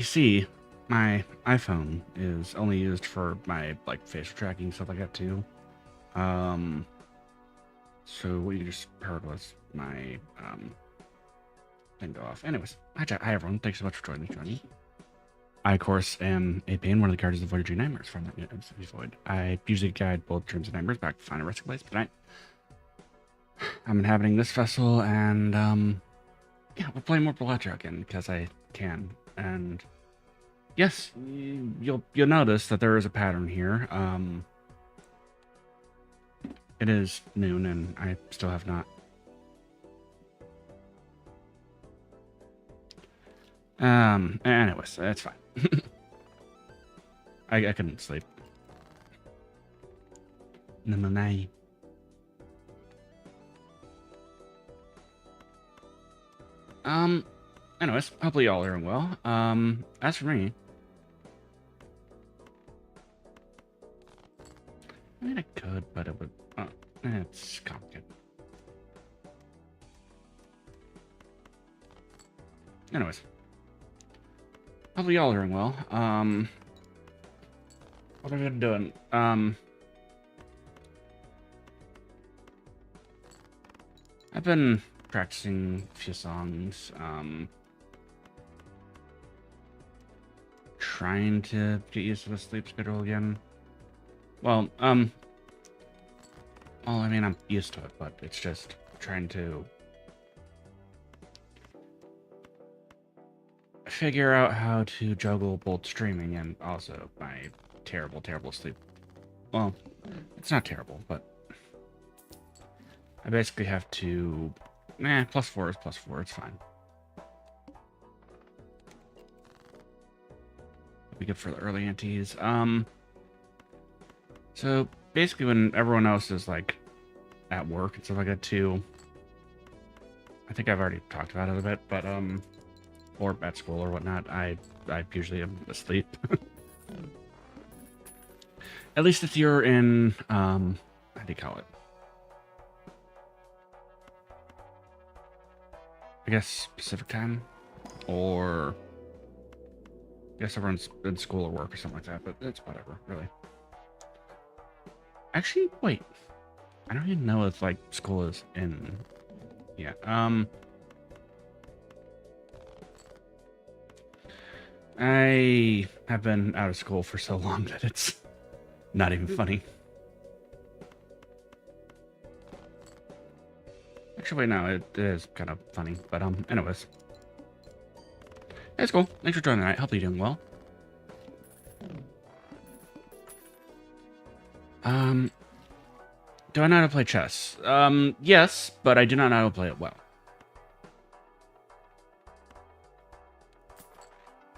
You see, my iPhone is only used for my like facial tracking stuff like that too. So what you just heard was my thing go off. Anyways, hi everyone. Thanks so much for joining me. I, of course, am A Payne, one of the characters of Void Dream Nightmares from the MCV Void. I usually guide both dreams and nightmares back to find a resting place, but tonight I'm inhabiting this vessel, and yeah, we're playing more balatro again because I can. And yes, you'll notice that there is a pattern here. It is noon, and I still have not. Anyways, it's fine. I couldn't sleep. No. Anyways, hopefully y'all are doing well. As for me, I mean, I could, but it would, it's complicated. Anyways, hopefully y'all are doing well. What are we doing? I've been practicing a few songs, trying to get used to the sleep schedule again. Well, I mean, I'm used to it, but it's just trying to figure out how to juggle both streaming and also my terrible sleep. Well, it's not terrible, but I basically have to... +4 is +4, it's fine. Be good for the early antes. So basically when everyone else is like at work and stuff like that too, I think I've already talked about it a bit, but or at school or whatnot, I usually am asleep. At least if you're in how do you call it? I guess Pacific time, or I guess everyone's in school or work or something like that, but it's whatever, really. Actually, wait. I don't even know if like school is in. Yeah. I have been out of school for so long that it's not even funny. Actually, wait, no, it is kind of funny, but anyways. It's cool. Thanks for joining tonight. Hope you're doing well. Do I know how to play chess? Yes, but I do not know how to play it well.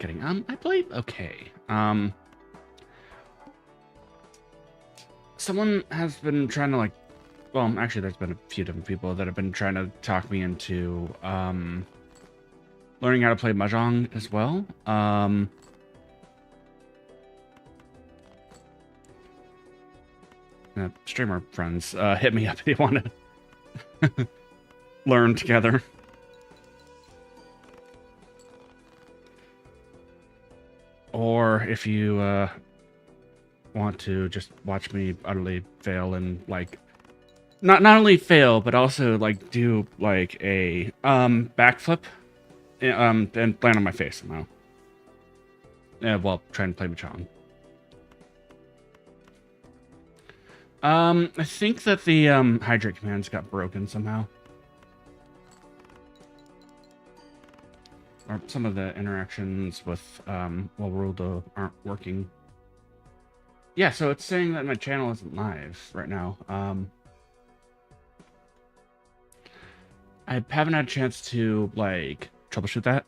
Kidding. I play okay. Someone has been trying to like, well, actually, there's been a few different people that have been trying to talk me into learning how to play mahjong as well. Streamer friends hit me up if they want to learn together. Or if you want to just watch me utterly fail and like not only fail but also like do like a backflip and land on my face somehow. While trying to play mahjong. I think that the hydrate commands got broken somehow. Or some of the interactions with Worldo aren't working. Yeah, so it's saying that my channel isn't live right now. I haven't had a chance to like troubleshoot that.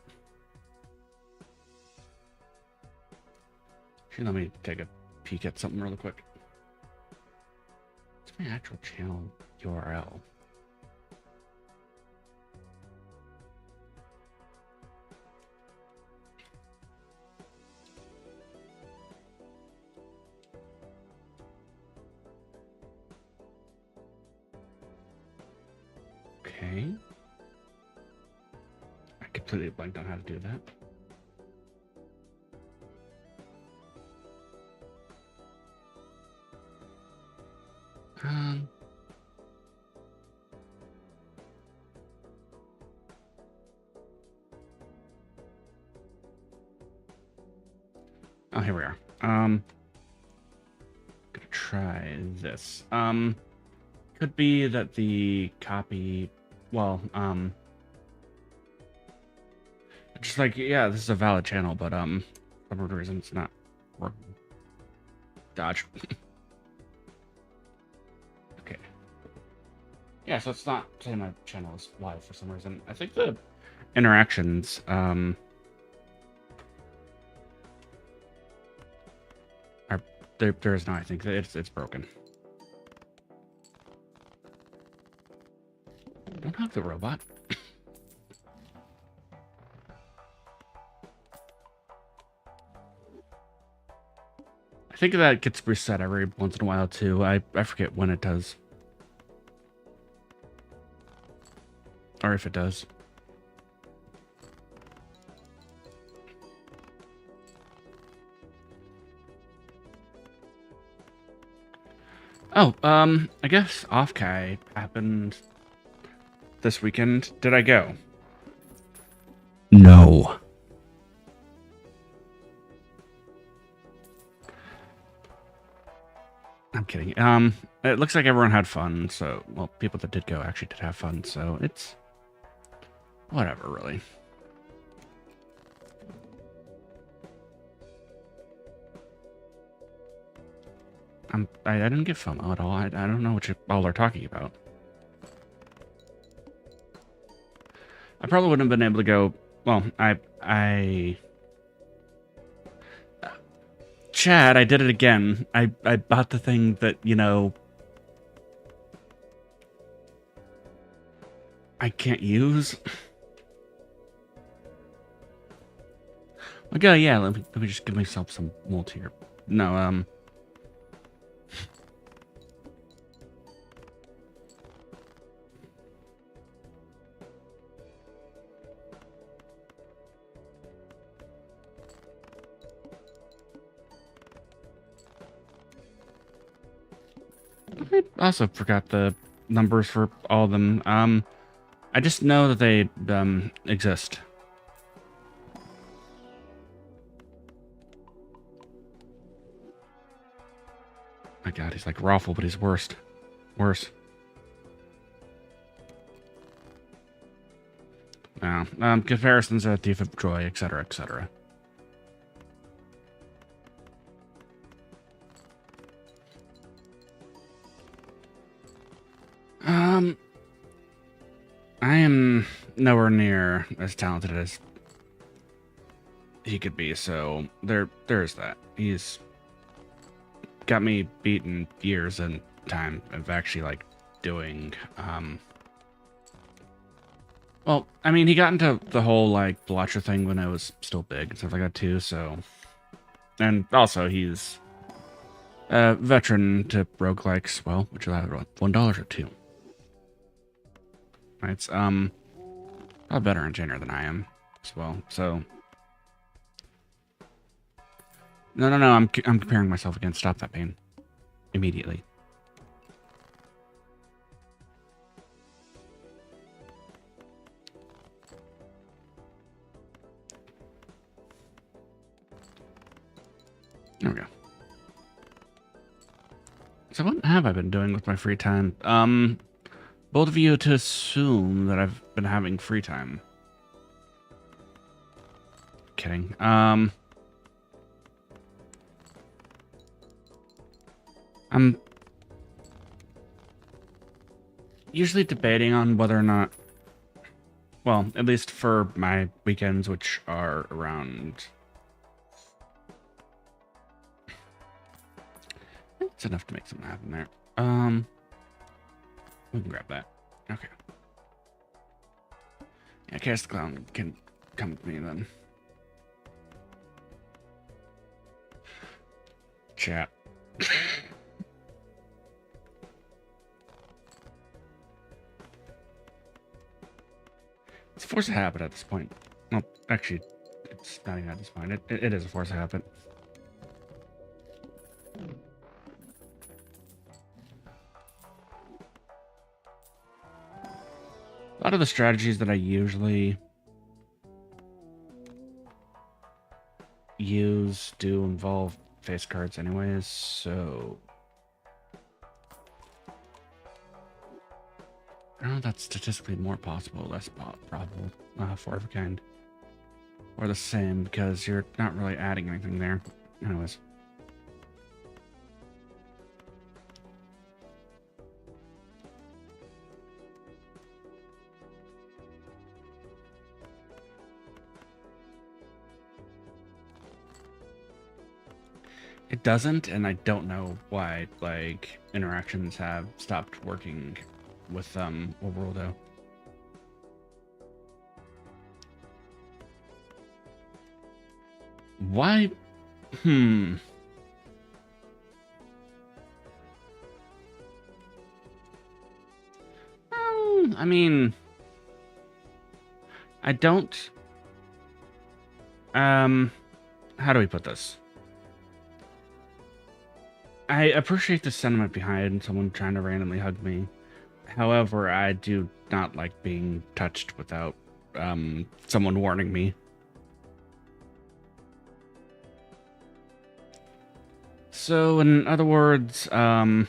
Actually, let me take a peek at something really quick. What's my actual channel URL? Okay. I completely blanked on how to do that. Um, oh, here we are. Gonna try this. Could be that the copy, well, just like, yeah, this is a valid channel, but, for some reason it's not working. Dodge. Okay. Yeah, so it's not saying my channel is live for some reason. I think the interactions, are, there is no, I think it's broken. Don't hug the robot. I think that gets reset every once in a while too. I forget when it does. Or if it does. Oh, I guess Offkai happened this weekend. Did I go? No. I'm kidding. It looks like everyone had fun, so, well, people that did go actually did have fun, so it's whatever, really. I didn't get FOMO at all. I don't know what you all are talking about. I probably wouldn't have been able to go. Well, Chad, I did it again. I bought the thing that, you know, I can't use. Okay, yeah, let me just give myself some multi here. No, I also forgot the numbers for all of them. I just know that they exist. My God, he's like Raffle, but he's worse. No, comparisons of Thief of Joy, etc., etc. I am nowhere near as talented as he could be, so there's that. He's got me beaten years in time of actually like doing well, I mean, he got into the whole like balatro thing when I was still big and stuff like that too, so, and also he's a veteran to roguelikes. Well, which will have $1 or $2. It's a better engineer than I am as well, so no, I'm comparing myself against Stop That Pain immediately. There we go. So what have I been doing with my free time? Bold of you to assume that I've been having free time. Kidding. I'm usually debating on whether or not, well, at least for my weekends, which are around, it's enough to make something happen there. We can grab that. Okay. Yeah, Chaos the Clown can come with me then. Chat. It's a force of habit at this point. Well, actually, it's not even at this point. It is a force of habit. lot of the strategies that I usually use do involve face cards anyways, so I don't know if that's statistically more possible, less probable for every kind. Or the same, because you're not really adding anything there. Anyways. It doesn't, and I don't know why, like, interactions have stopped working with, overall, though. Why? I mean, I don't, how do we put this? I appreciate the sentiment behind someone trying to randomly hug me. However, I do not like being touched without, someone warning me. So, in other words, I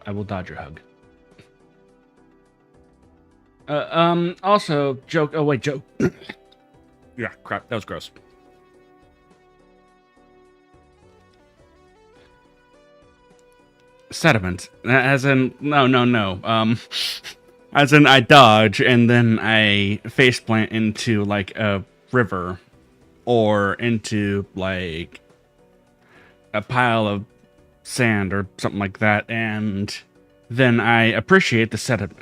will dodge your hug. Also, joke. Oh, wait, joke. Yeah, crap. That was gross. Sediment. As in, no. As in, I dodge, and then I faceplant into, like, a river. Or into, like, a pile of sand or something like that, and then I appreciate the sediment.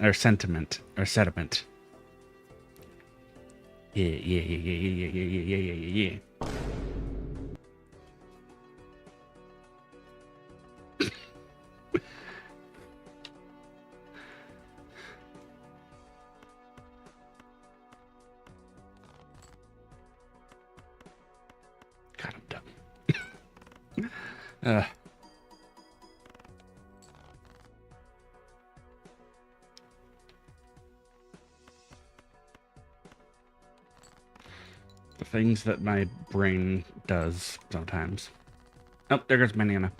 Yeah. God, I'm dumb. The things that my brain does sometimes. Oh, there goes my Nana.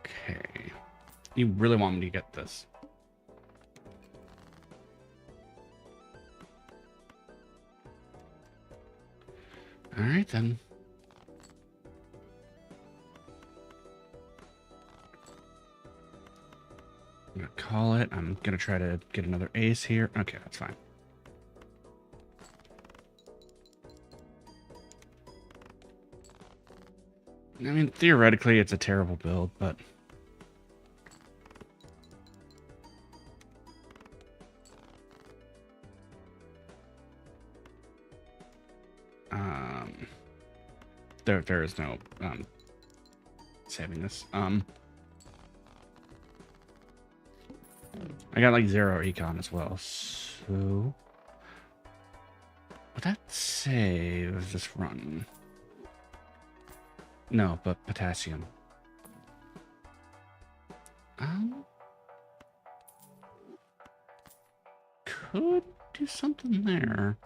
Okay. You really want me to get this? All right, then. I'm gonna call it. I'm gonna try to get another ace here. Okay, that's fine. I mean, theoretically, it's a terrible build, but... There is no, saving this. I got, like, 0 econ as well, so... Would that save this run? No, but potassium. Could do something there.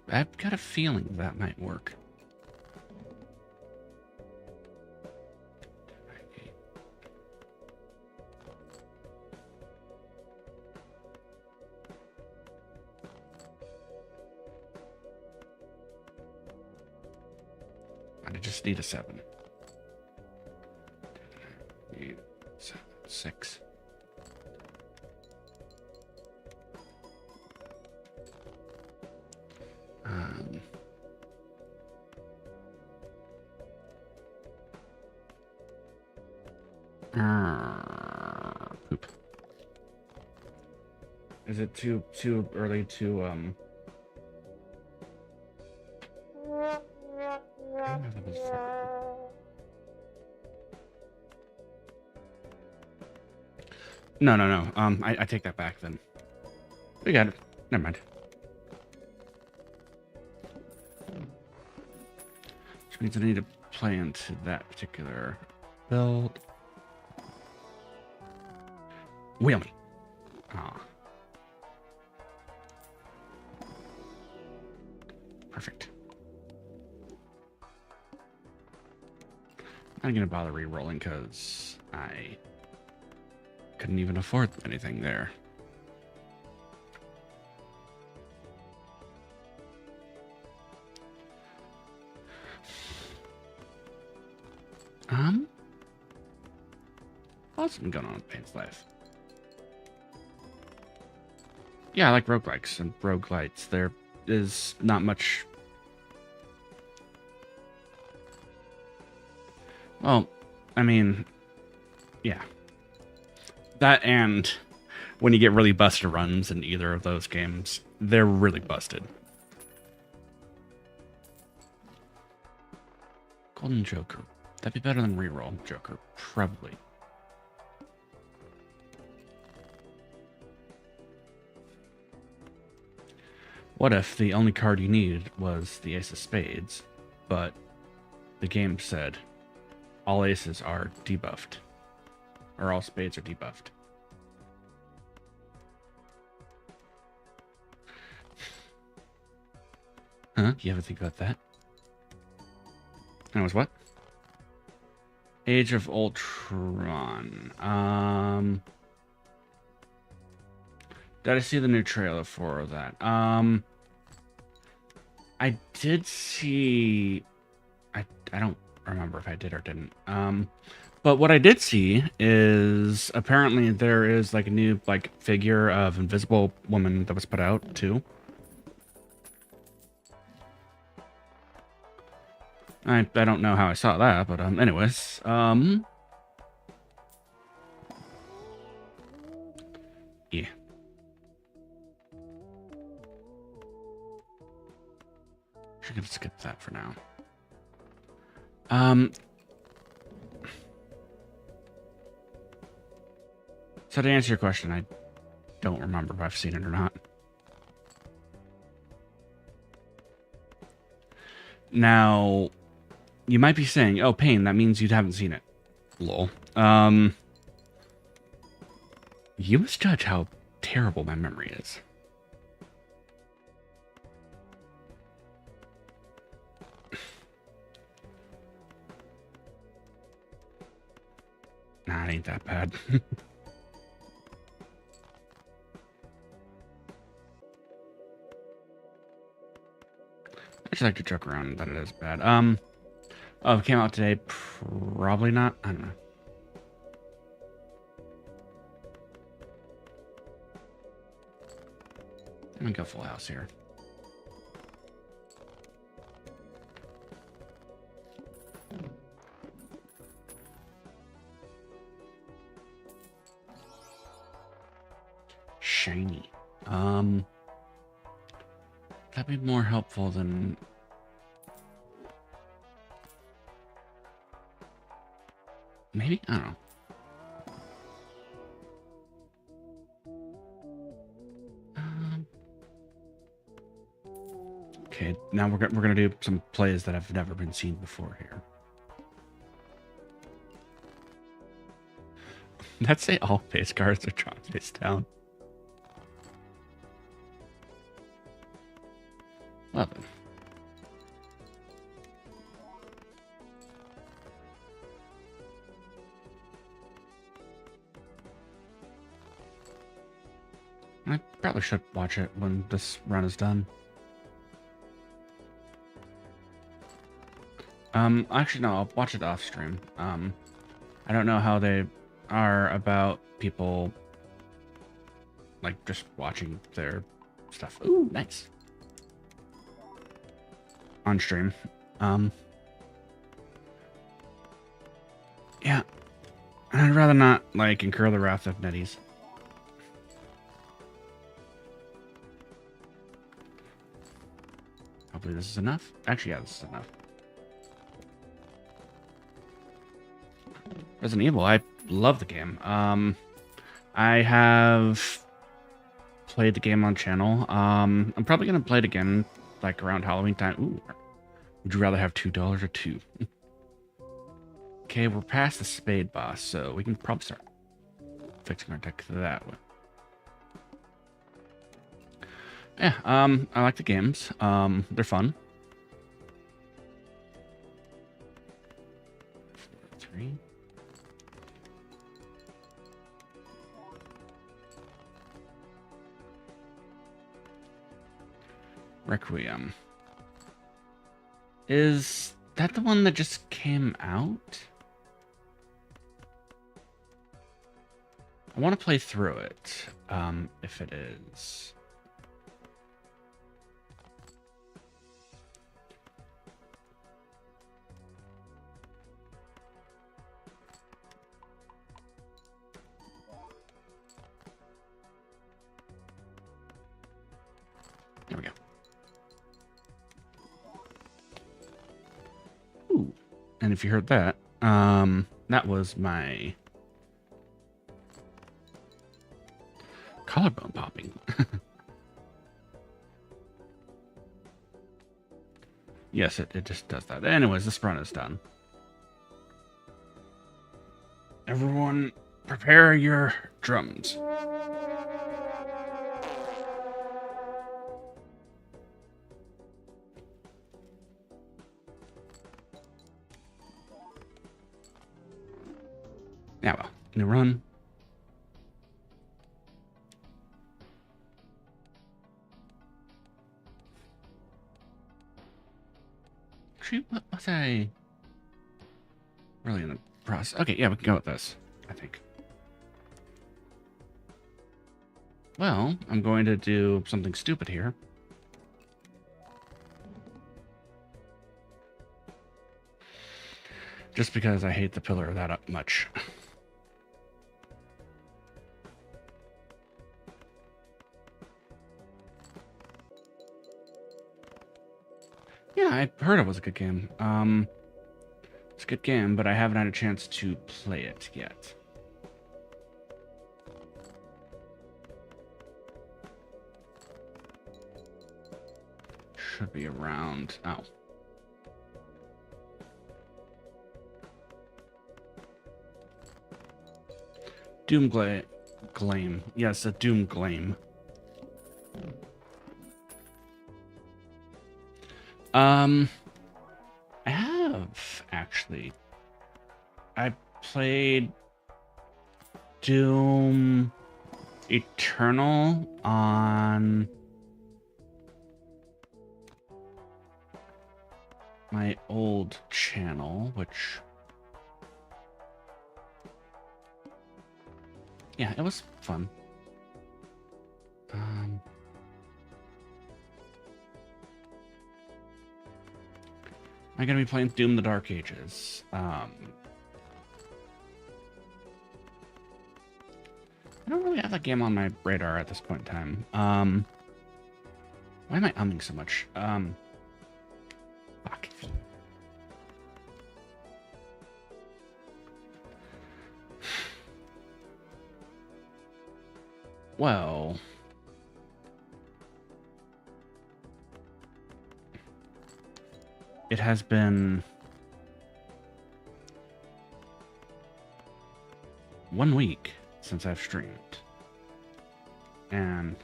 I've got a feeling that might work. I just need a 7. 8, 7, 6. Poop. Is it too early to No. I take that back then. We got it. Never mind. Which means I need to play into that particular build. Wheel me. Ah. Perfect. I'm not gonna bother re-rolling because I couldn't even afford anything there. What's been going on with Payne's life? Yeah, I like roguelikes and roguelites. There is not much. Well, I mean, yeah. That and when you get really busted runs in either of those games, they're really busted. Golden Joker. That'd be better than reroll Joker, probably. What if the only card you needed was the Ace of Spades, but the game said all aces are debuffed, or all spades are debuffed? Huh? You ever think about that? And it was what? Age of Ultron. Did I see the new trailer for that? I did see. I don't remember if I did or didn't. But what I did see is apparently there is like a new like figure of Invisible Woman that was put out too. I don't know how I saw that, but anyways, yeah. Should skip that for now. So to answer your question, I don't remember if I've seen it or not. Now, you might be saying, "Oh, Payne, that means you haven't seen it." Lol. You must judge how terrible my memory is. Nah, it ain't that bad. I just like to joke around that it is bad. Oh, it came out today? Probably not. I don't know. I'm gonna go full house here. Shiny. That'd be more helpful than... Maybe? I don't know. Okay, now we're gonna do some plays that have never been seen before here. Let's say all face cards are dropped face down. Love it. I probably should watch it when this run is done. Actually, no, I'll watch it off stream. I don't know how they are about people, like, just watching their stuff. Ooh, nice. On stream. Yeah. I'd rather not, like, incur the wrath of netties. Hopefully this is enough. Actually, yeah, this is enough. Resident Evil, I love the game. I have played the game on channel. I'm probably gonna play it again, like around Halloween time. Ooh, would you rather have $2 or 2? Okay, we're past the spade boss, so we can probably start fixing our deck that way. Yeah, I like the games. They're fun. 3. Requiem. Is that the one that just came out? I want to play through it, if it is. There we go. Ooh. And if you heard that, that was my collarbone popping. Yes, it just does that. Anyways, this run is done. Everyone, prepare your drums. Yeah, well, new run. Actually, what was I really in the process? Okay, yeah, we can go with this, I think. Well, I'm going to do something stupid here. Just because I hate the pillar that much. Yeah, I heard it was a good game. It's a good game, but I haven't had a chance to play it yet. Should be around. Oh. Glame. Yes, a Doom Glame. I have actually. I played Doom Eternal on my old channel, which, yeah, it was fun. I'm gonna be playing Doom the Dark Ages. I don't really have that game on my radar at this point in time. Why am I umming so much? Fuck. Well, it has been 1 week since I've streamed. And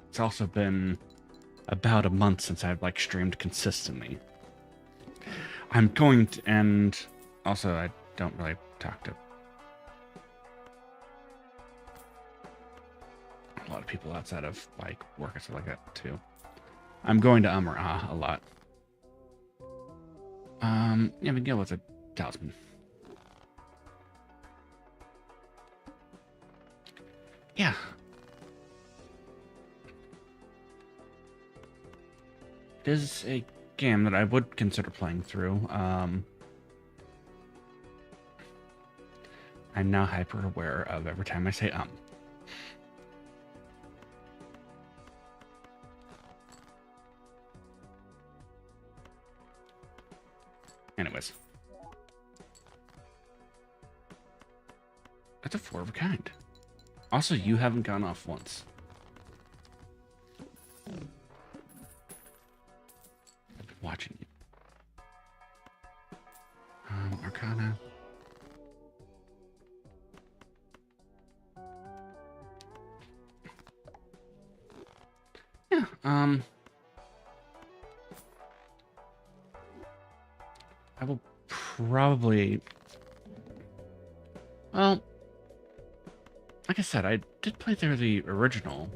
it's also been about a month since I've like streamed consistently. I'm going to, and also I don't really talk to a lot of people outside of like work and stuff like that too. I'm going to or a lot. Yeah, we can go with a talisman. Yeah. It is a game that I would consider playing through. I'm now hyper aware of every time I say Anyways. That's a 4 of a kind. Also, you haven't gone off once. I've been watching you. Arcana. Yeah, I will probably... Well, like I said, I did play through the original,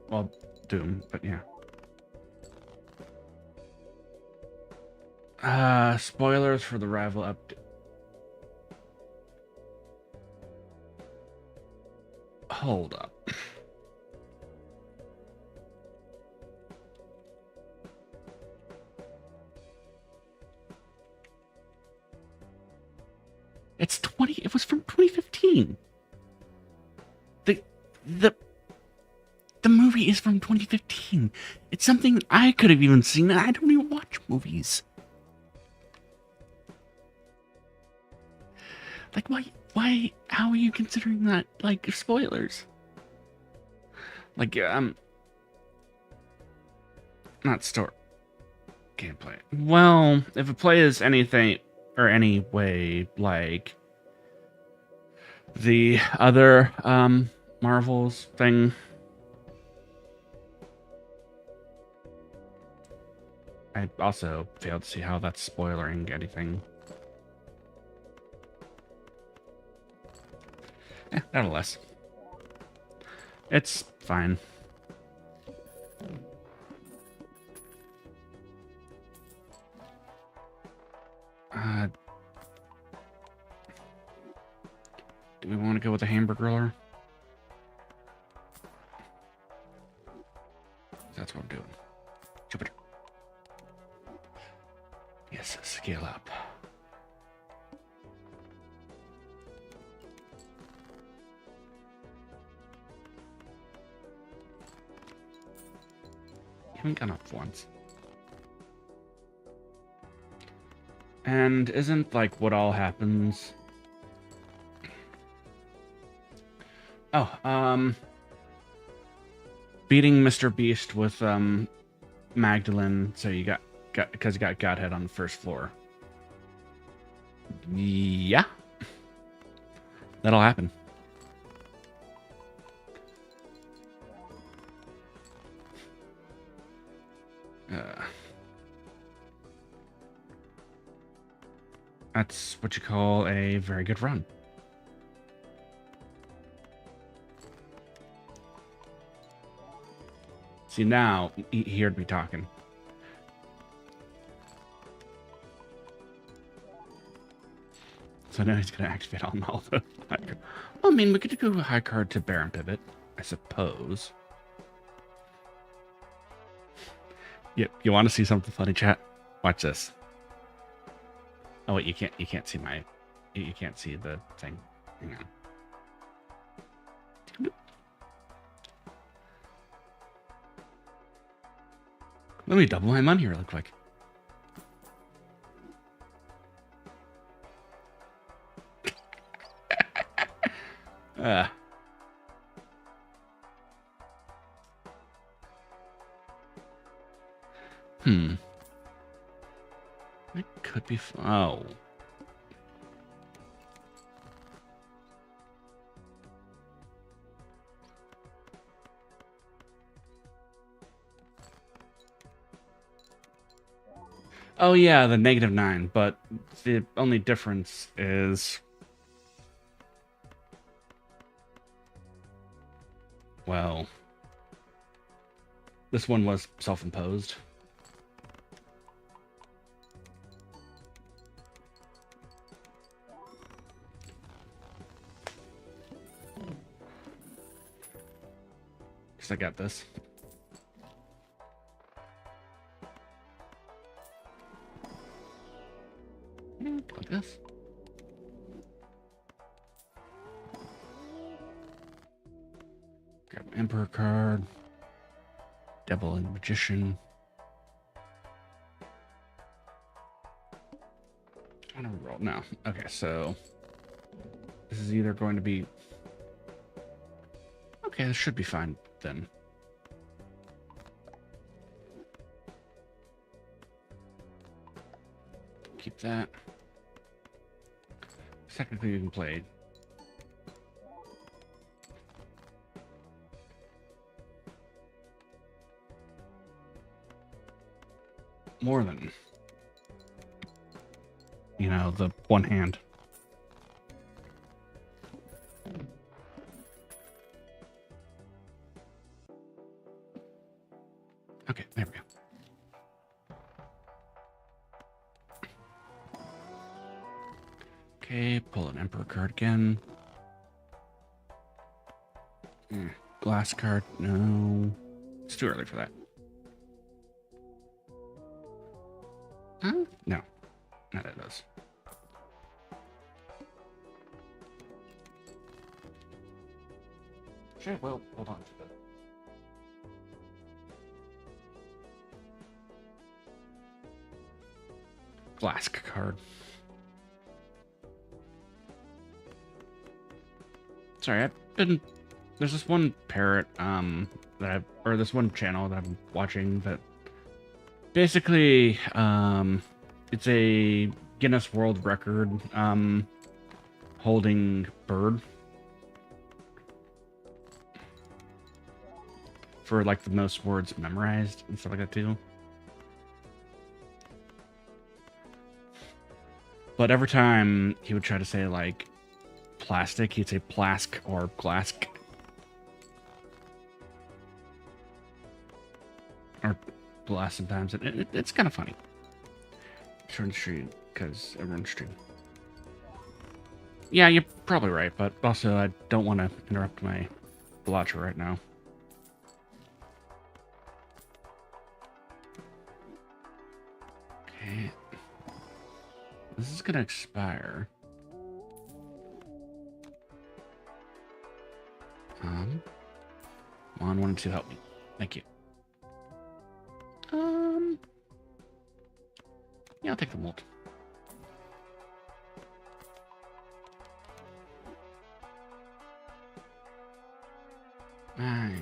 well, Doom, but yeah. Spoilers for the rival update. Hold up. It's 20, it was from 2015. The movie is from 2015. It's something I could have even seen, and I don't even watch movies. Like, why, how are you considering that, like, spoilers? Like, not store gameplay. Well, if a play is anything, or any way, like, the other, Marvel's thing. I also failed to see how that's spoiling anything. Yeah, nevertheless. It's fine. Do we want to go with a hamburger griller? That's what I'm doing. Jupiter. Yes, scale up. You haven't gone up once. And isn't, like, what all happens... Oh, beating Mr. Beast with, Magdalene, so you got because you got Godhead on the first floor. Yeah. That'll happen. That's what you call a very good run. See, now he heard me talking. So now he's going to activate all the high card. Well, I mean, we could go high card to Baron Pivot, I suppose. Yep. You want to see something funny, chat? Watch this. Oh wait, you can't see my, you can't see the thing. Hang on. Let me double my money real quick. It could be. Oh. Oh yeah, the -9, but the only difference is, well, this one was self-imposed. Because I got this. Like this. Grab an Emperor card. Devil and Magician. I'm gonna roll now. Okay, so this is either going to be Okay, this should be fine then. Keep that. Technically, you can play. More than, you know, the one hand. Okay, there we go. Okay, pull an Emperor card again. Glass card, no. It's too early for that. Huh? No. Not that does. Sure, well, hold on to that. Glass card. Sorry, I've been... There's this one parrot, or this one channel that I'm watching that basically, it's a Guinness World Record, holding bird for, like, the most words memorized and stuff like that, too. But every time he would try to say, like, plastic, he'd say plask or glask. Or blast sometimes. It's kind of funny. Short stream, because everyone's streaming. Yeah, you're probably right, but also I don't want to interrupt my balatro right now. Okay. This is gonna expire. Come on, 1 and 2, help me. Thank you. Yeah, I'll take the mold. Aye.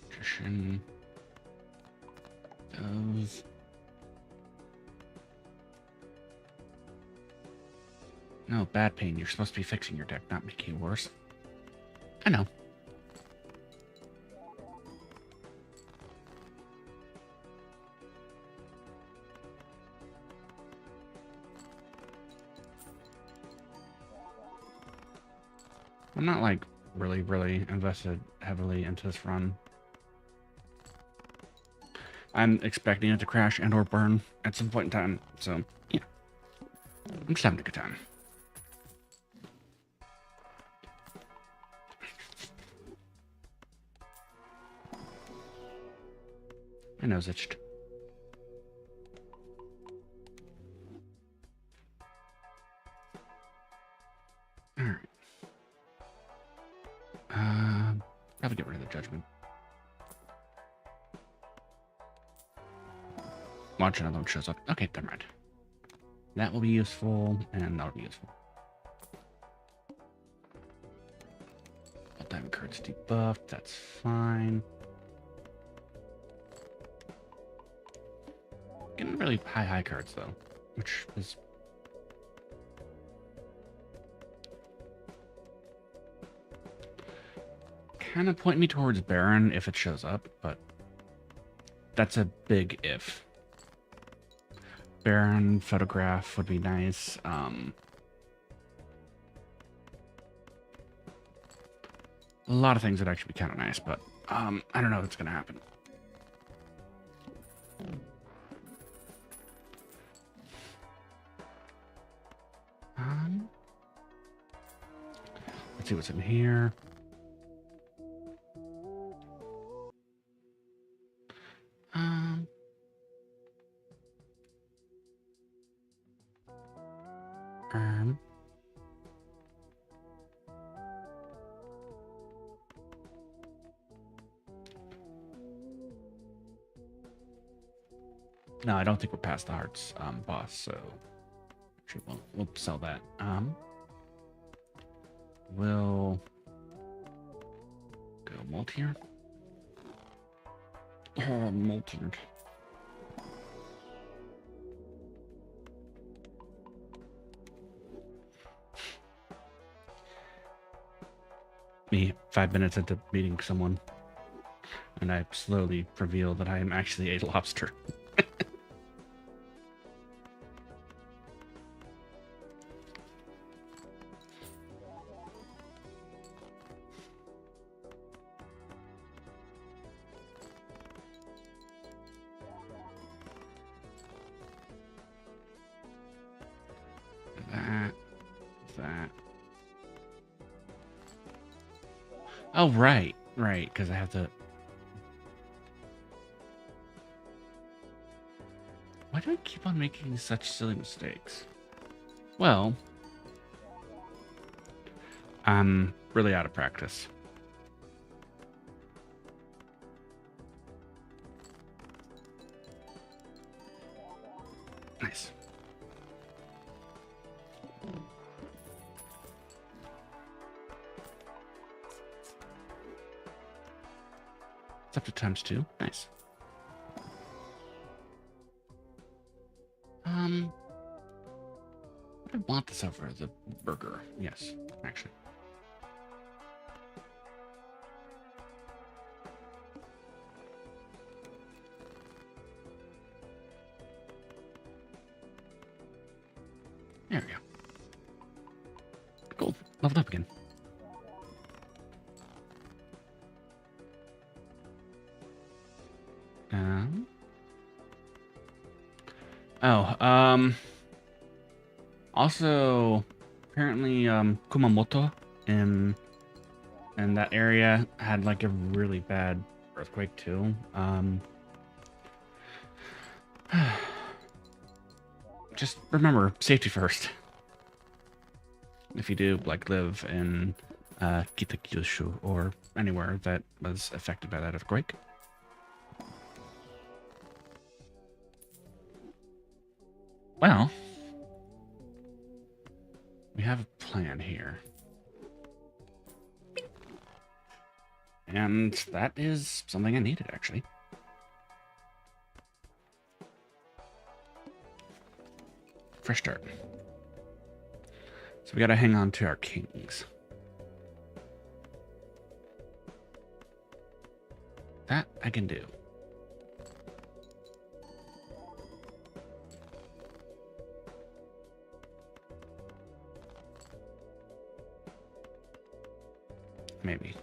Nutrition. Those. No, bad pain. You're supposed to be fixing your deck, not making it worse. I know. I'm not, like, really invested heavily into this run. I'm expecting it to crash and or burn at some point in time, so, yeah. I'm just having a good time. My nose itched. Alright. Probably get rid of the judgment. Watch another one shows up. Okay, never mind. That will be useful, and that'll be useful. All-time cards debuffed, that's fine. Getting really high cards, though, which is... kind of point me towards Baron if it shows up, but that's a big if. Baron photograph would be nice. A lot of things would actually be kind of nice, but I don't know if it's gonna happen. Let's see what's in here. No, I don't think we're past the hearts boss, so actually we'll sell that. We'll go molt here. Oh, molten. Me 5 minutes into meeting someone, and I slowly reveal that I am actually a lobster. That. Oh, right, because I have to. Why do I keep on making such silly mistakes? Well, I'm really out of practice. Nice. It's up to ×2. Nice. I want this over the burger. Yes, actually. There we go. Cool. Leveled up again. Also, apparently, Kumamoto in that area had like a really bad earthquake too. Just remember, safety first. If you do like live in Kitakyushu or anywhere that was affected by that earthquake. Well, we have a plan here. And that is something I needed, actually. Fresh start. So we gotta hang on to our kings. That I can do. Maybe.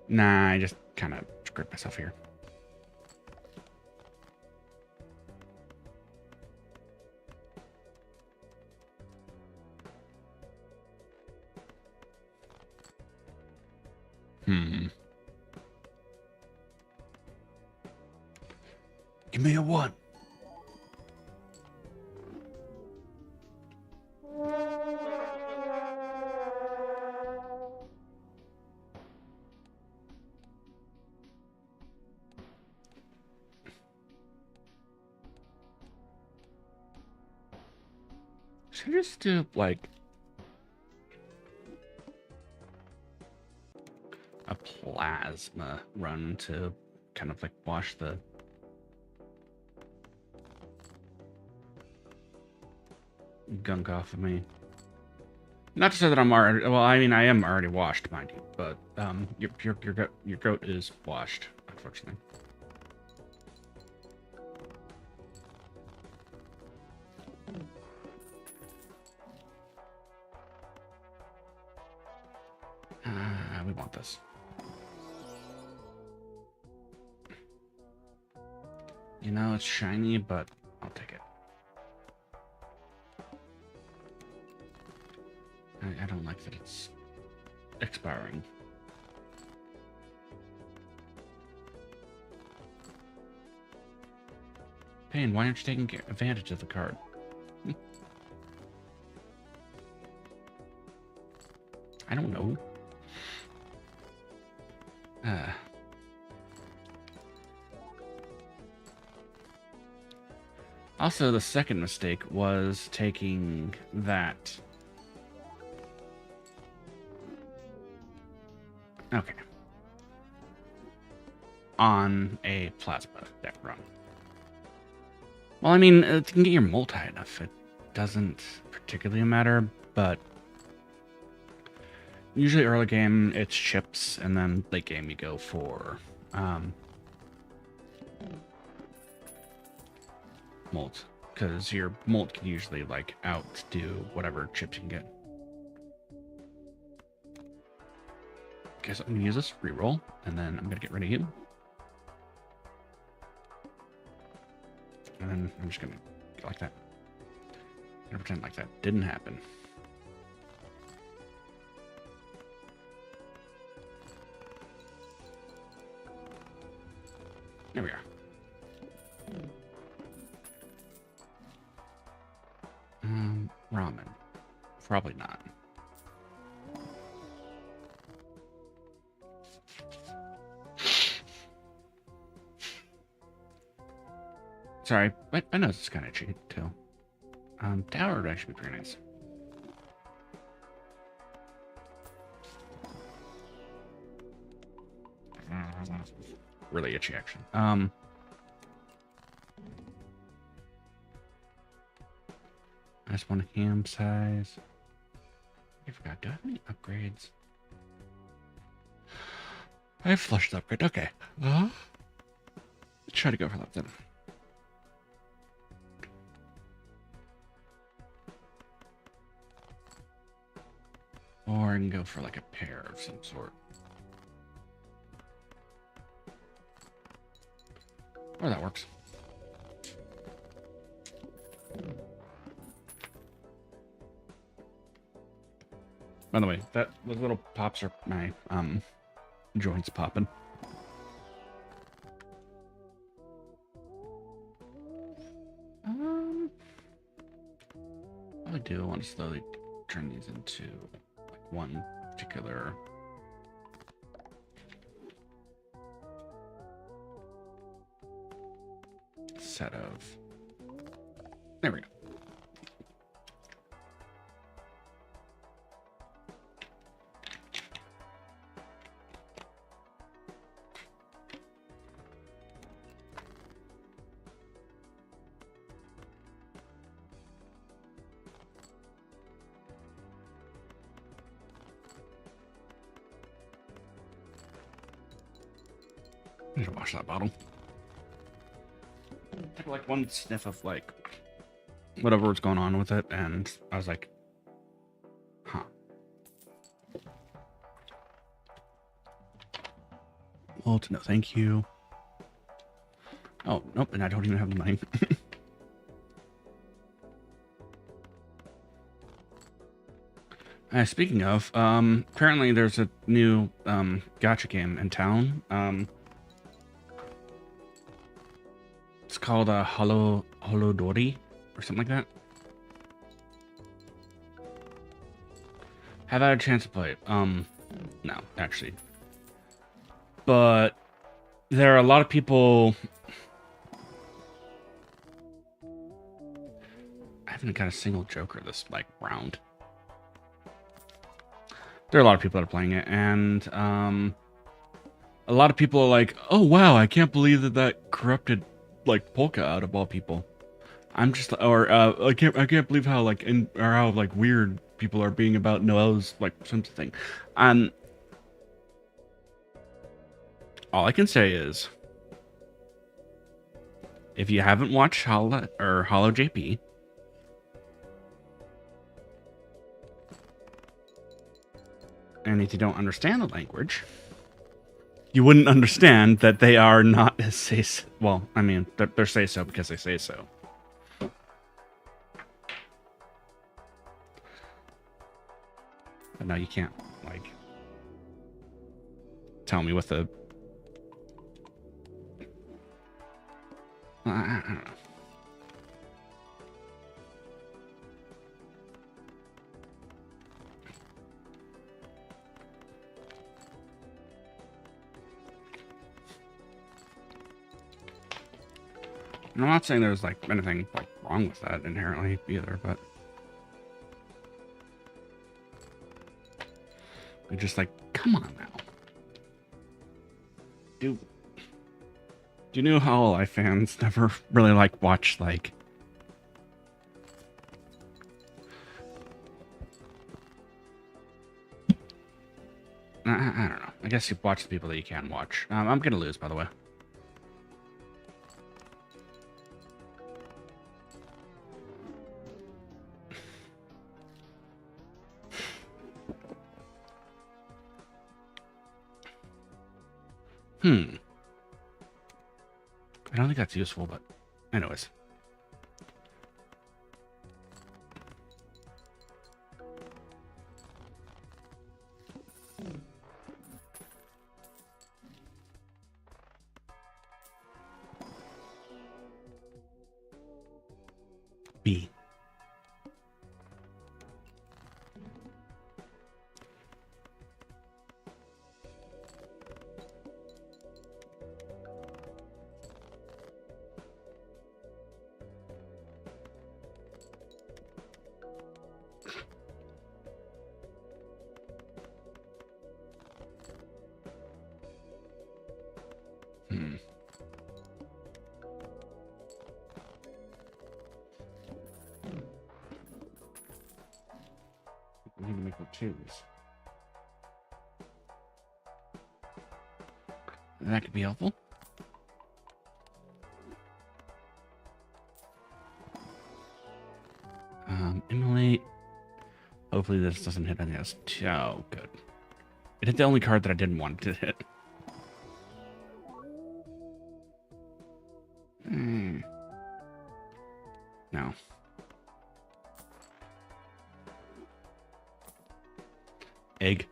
Nah, I just kind of screwed myself here. Give me a 1. Should I just do like a plasma run to kind of like wash the gunk off of me? Not to say that I'm already. Well, I mean, I am already washed, mind you, but your goat is washed, unfortunately. We want this. You know, it's shiny, but I'll take it. I don't like that it's expiring. Payne, why aren't you taking advantage of the card? I don't know. Also, the second mistake was taking that. Okay. On a plasma deck run. Well, I mean, you can get your molt high enough. It doesn't particularly matter, but usually early game it's chips, and then late game you go for molt, because your molt can usually like outdo whatever chips you can get. Okay, so I'm gonna use this reroll, and then I'm gonna get rid of you. And then I'm just gonna go like that. I'm gonna pretend like that didn't happen. There we are. Ramen. Probably not. Sorry, but I know it's kind of cheap too. Tower would actually be pretty nice. Really itchy action. I just want a ham size. I forgot. Do I have any upgrades? I have flushed upgrade. Okay. Let's try to go for that then. Or I can go for like a pair of some sort. Or that works. By the way, those little pops are my joints popping. I do want to slowly turn these into like one particular set of. There we go. I need to wash that bottle. Took like one sniff of like whatever was going on with it, and I was like, huh. Well, no, thank you. Oh, nope, and I don't even have the money. Speaking of, apparently there's a new gacha game in town. It's called Holodori or something like that. Have I had a chance to play it? No, actually. But there are a lot of people. I haven't got a single Joker this like round. There are a lot of people that are playing it, and a lot of people are like, "Oh wow, I can't believe that corrupted like Polka out of all people." I'm just, or I can't believe how like how like weird people are being about Noel's like something. All I can say is, if you haven't watched Holo JP, and if you don't understand the language, you wouldn't understand that they are not as say so. Well, I mean, they're say so because they say so. But no, you can't like tell me what the. I don't know. I'm not saying there's like anything like wrong with that inherently either, but we're just like, come on now. Do you know how Life fans never really like watch like I don't know. I guess you watch the people that you can watch. I'm gonna lose, by the way. I don't think that's useful, but anyways. B. I need to make the twos. That could be helpful. Immolate. Hopefully this doesn't hit any of us. Oh, good. It hit the only card that I didn't want it to hit. No. Egg.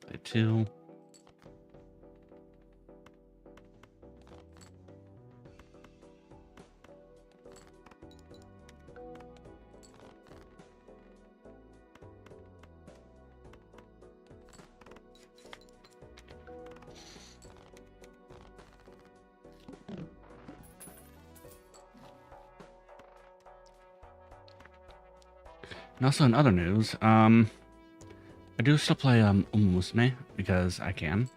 Play 2. And also in other news, I do still play Umumusme because I can.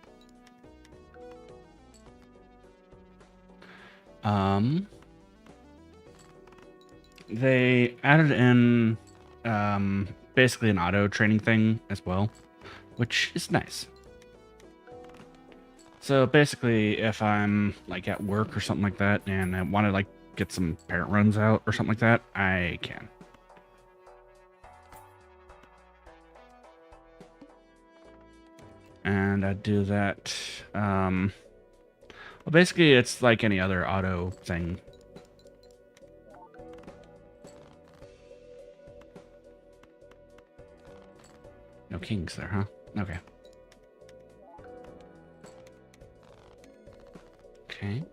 They added in basically an auto training thing as well, which is nice. So basically, if I'm like at work or something like that and I want to like get some parent runs out or something like that, I can. And I do that. Well, basically, it's like any other auto thing. No kings there, huh? Okay. Okay.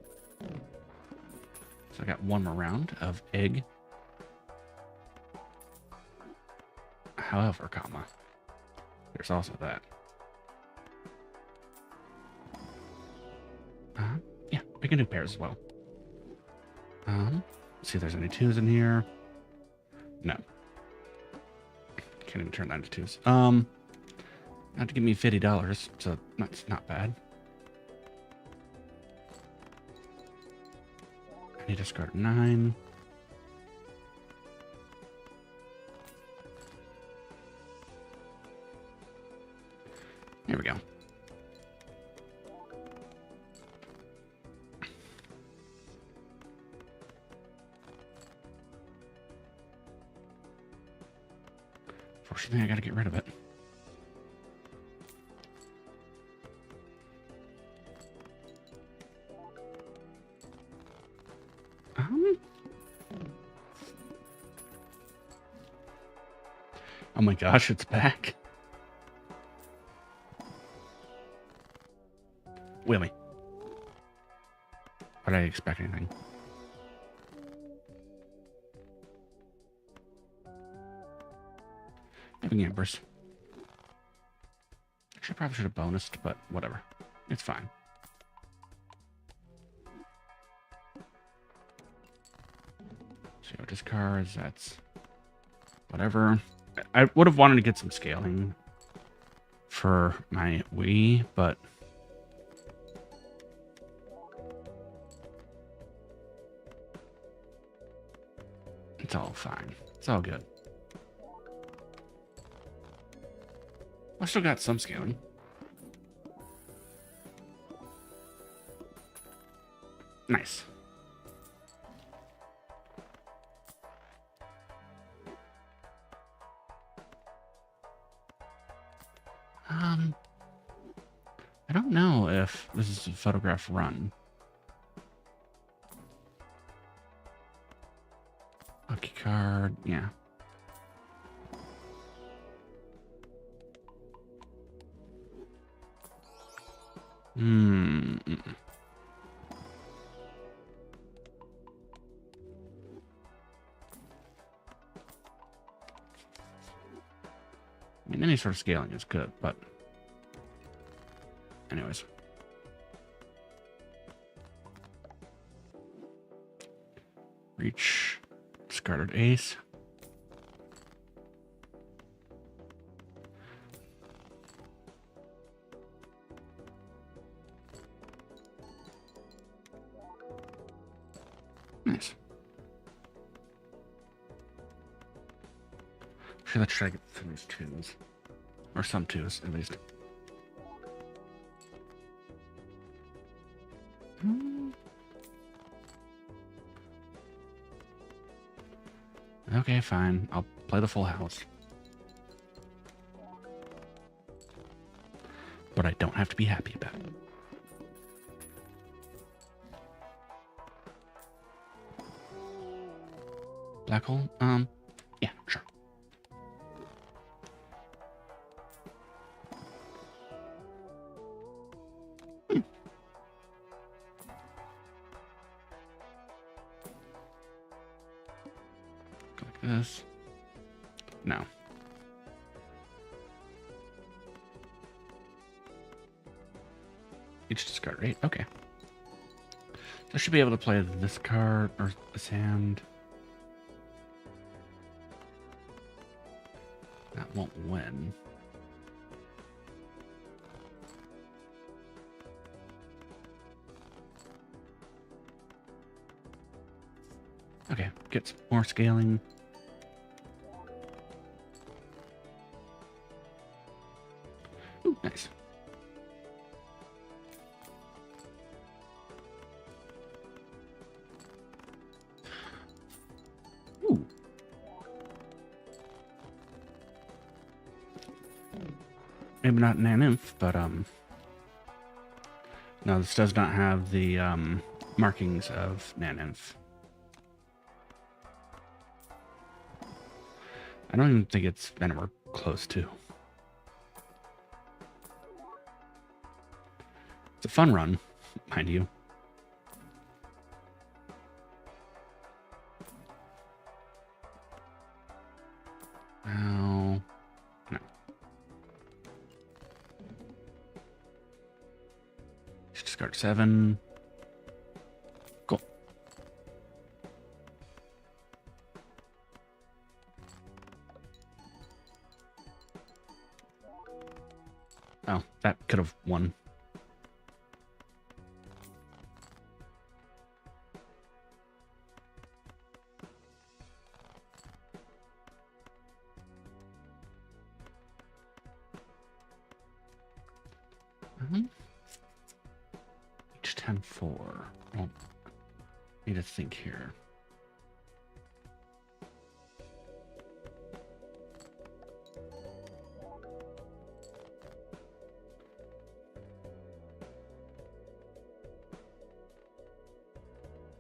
So I got one more round of egg. However, comma, there's also that. Yeah, we can do pairs as well. Let's see if there's any twos in here. No. Can't even turn that into twos. Had to give me $50, so that's not bad. I need to discard 9. There we go. Fortunately, I gotta get rid of it. Oh my gosh, it's back. Willie. But I expect anything. Having Embers. Actually, I probably should have bonused, but whatever. It's fine. So discards, that's whatever. I would have wanted to get some scaling for my Wii, but it's all fine. It's all good. I still got some scaling. Nice. I don't know if this is a photograph run. Lucky card, yeah. I mean, any sort of scaling is good, but anyways. Reach, discarded ace. Nice. Actually, let's try to get some of these twos. Or some twos, at least. Okay, fine. I'll play the full house. But I don't have to be happy about it. Black hole? Yeah, sure. Like this. No. Each discard, right? Okay. So I should be able to play this card or this hand. That won't win. Okay, get some more scaling. Ooh, nice. Ooh. Maybe not an nymph, but no, this does not have the markings of nymph. I don't even think it's anywhere close to. It's a fun run, mind you. No. Just discard 7. Cool. Oh, that could have won. Each 10-4. Well, need to think here.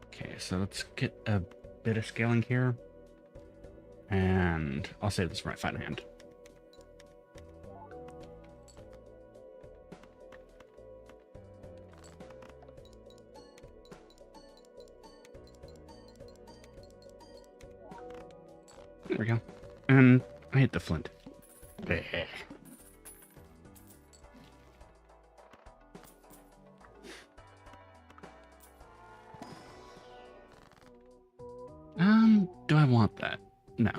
Okay, so let's get a bit of scaling here. And I'll save this for my final hand. There we go. And I hit the flint. I want that? No.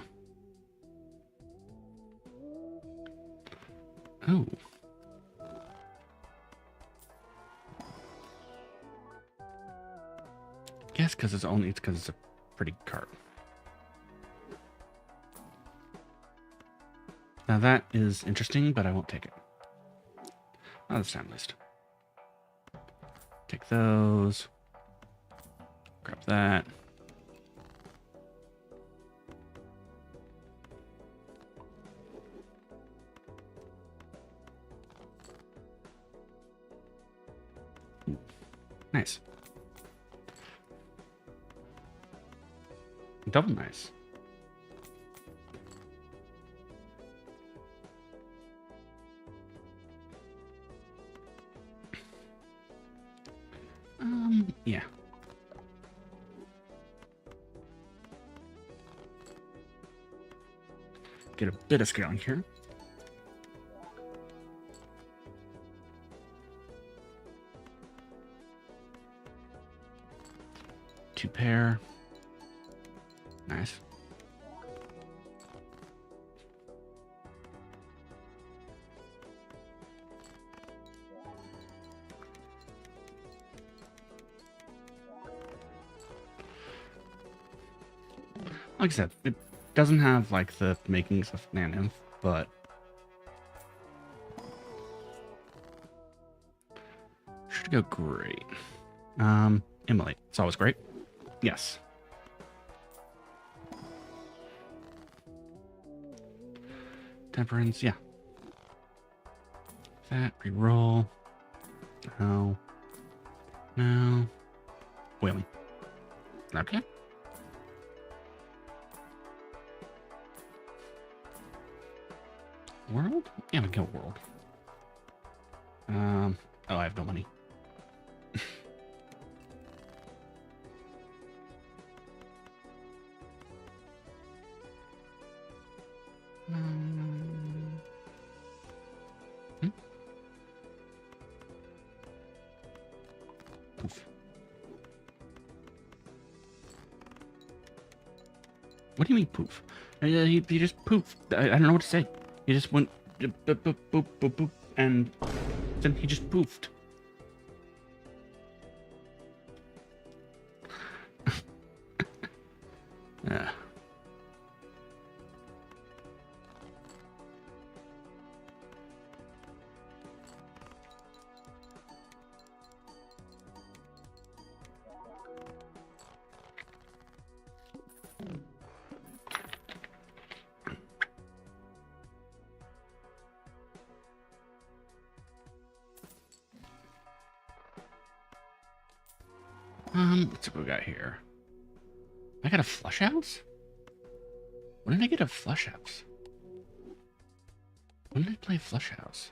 Oh. Guess because it's because it's a pretty card. Now that is interesting, but I won't take it. Not this time, at least. Take those. Grab that. Ooh, nice. Double nice. Yeah. Get a bit of scaling here. Two pair. Nice. Like I said, it doesn't have like the makings of Naninth, but should go great. Immolate. It's always great. Yes. Temperance, yeah. That, reroll. No. No. Whaling. Okay. World? Yeah, we go world. Oh, I have no money. Poof. What do you mean poof? He just poofed. I don't know what to say. He just went boop, boop, boop, boop, boop, and then he just poofed. Let's see what we got here. I got a flush house? When did I get a flush house? When did I play flush house?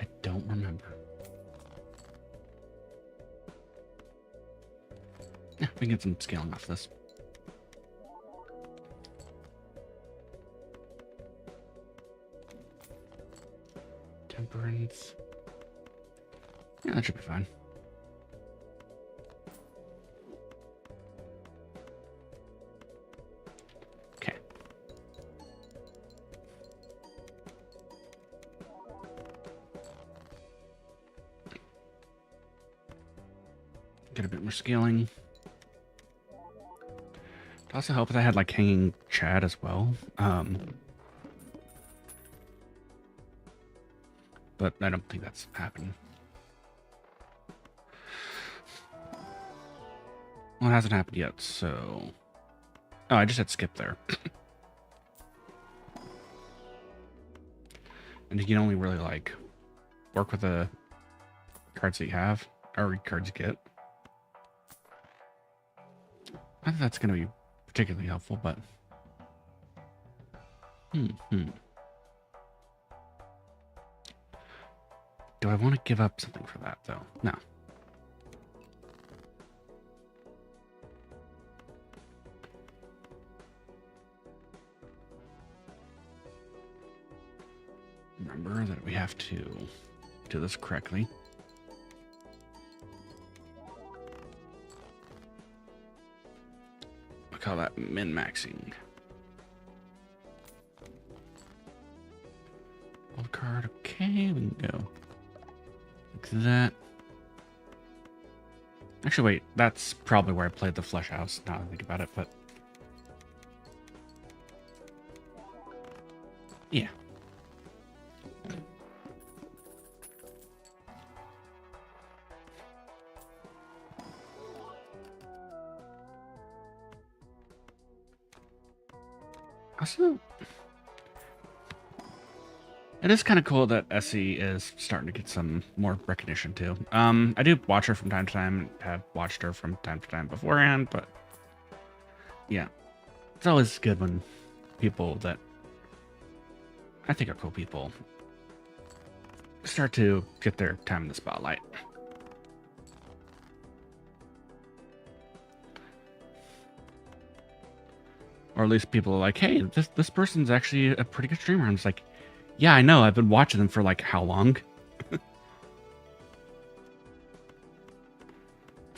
I don't remember. Yeah, we can get some scaling off this. Temperance. Yeah, that should be fine. Okay. Get a bit more scaling. It also help if I had like hanging Chad as well. But I don't think that's happening. Well, it hasn't happened yet, so... Oh, I just had skip there. And you can only really, like, work with the cards that you have, or cards you get. I think that's going to be particularly helpful, but... Do I want to give up something for that, though? No. Remember that we have to do this correctly. min-maxing. Old card, okay, we can go like that. Actually, wait, that's probably where I played the Flesh House, now that I think about it, but... yeah. Also, it is kind of cool that Essie is starting to get some more recognition too. I do watch her from time to time, have watched her from time to time beforehand, but yeah, it's always good when people that I think are cool people start to get their time in the spotlight. Or at least people are like, hey, this person's actually a pretty good streamer. I'm just like, yeah, I know. I've been watching them for like how long? It's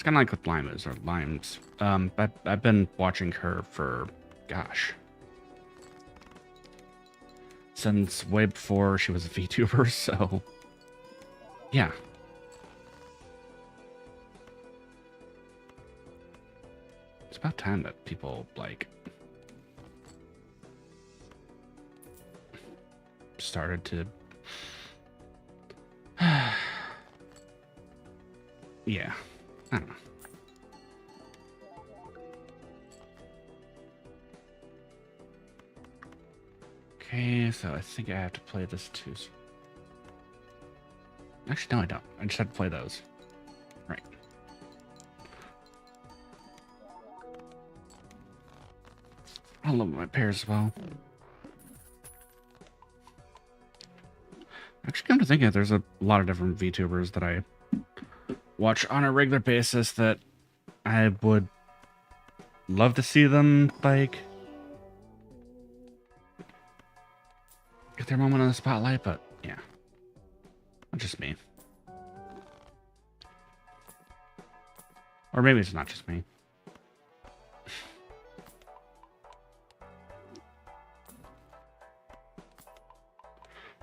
kind of like with Limas or Limes. I've been watching her for, gosh, since way before she was a VTuber. So, yeah. It's about time that people like started to yeah, I don't know. Okay, so I think I have to play this too. Actually, no, I don't. I just have to play those. Right. I love my pairs as well. Actually, come to think of it, there's a lot of different VTubers that I watch on a regular basis that I would love to see them, like, get their moment on the spotlight, but yeah. Not just me. Or maybe it's not just me.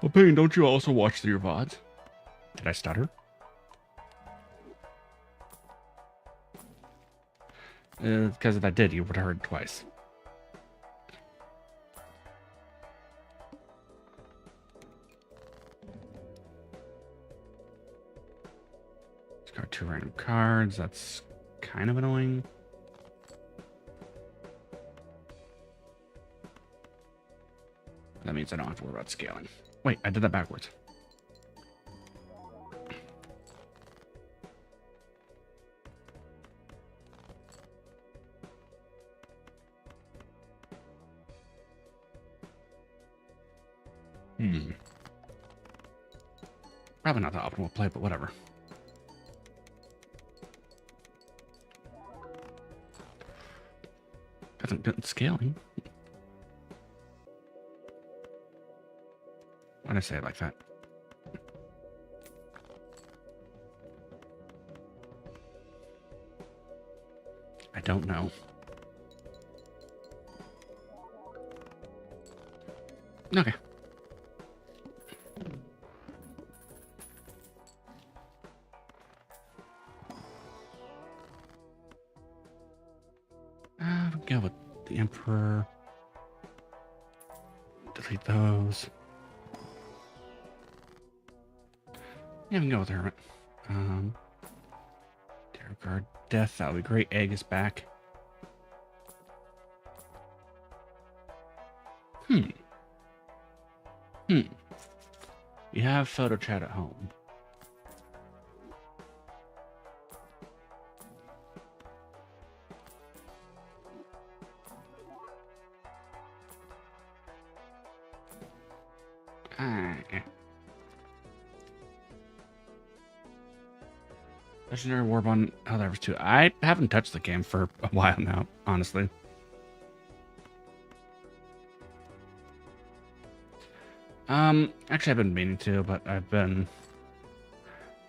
Well, Payne, don't you also watch your VODs? Did I stutter? Because if I did, you would have heard twice. Got 2 random cards. That's kind of annoying. That means I don't have to worry about scaling. Wait, I did that backwards. Probably not the optimal play, but whatever. Hasn't been scaling. Why'd I say it like that? I don't know. Okay. We'll go with the Emperor. Delete those. Yeah, we can go with Hermit. Tarot card Death. That would be great. Egg is back. You have photo chat at home. Legendary Warbond Helldivers 2. I haven't touched the game for a while now, honestly. Actually, I've been meaning to, but I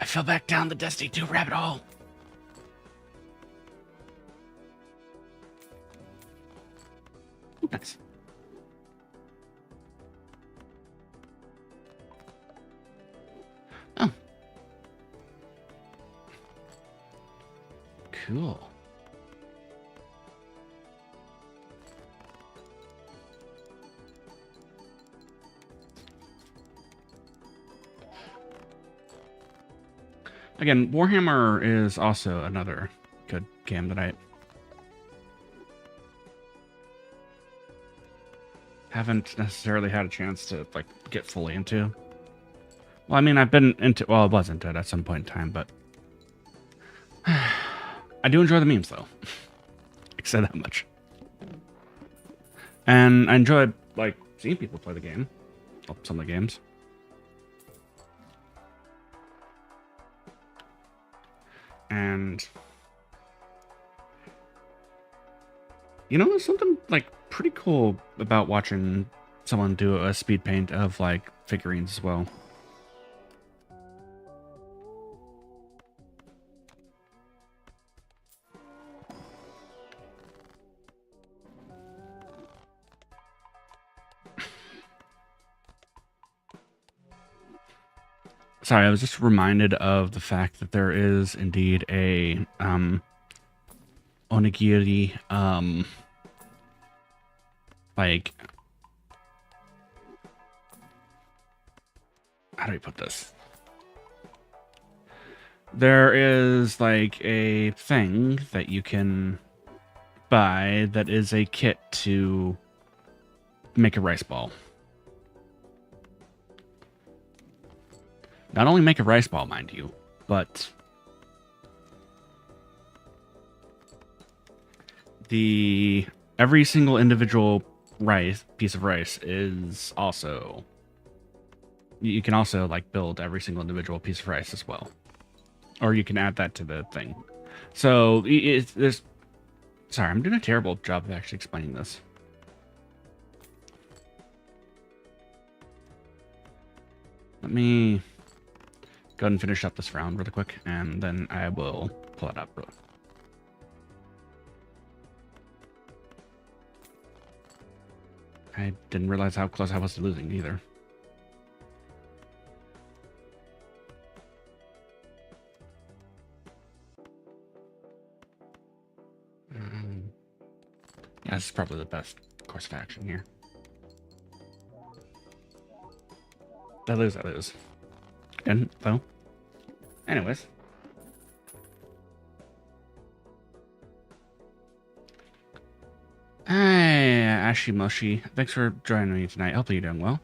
fell back down the Destiny 2 rabbit hole. Nice. Oh. Cool. Again, Warhammer is also another good game that I haven't necessarily had a chance to like get fully into. Well, I mean, I've been into, well, I was into it at some point in time, but I do enjoy the memes though. I say that much. And I enjoy like seeing people play the game, well, some of the games. And you know, there's something like pretty cool about watching someone do a speed paint of like figurines as well. Sorry, I was just reminded of the fact that there is indeed a onigiri like, how do we put this? There is like a thing that you can buy that is a kit to make a rice ball. Not only make a rice ball, mind you, but every single individual piece of rice is also, you can also like build every single individual piece of rice as well, or you can add that to the thing. So there's, sorry, I'm doing a terrible job of actually explaining this. Let me go ahead and finish up this round really quick, and then I will pull it up. I didn't realize how close I was to losing either. Yeah, this is probably the best course of action here. I lose. Didn't, though. Anyways. Hey, Ashi Moshi. Thanks for joining me tonight. Hopefully you're doing well.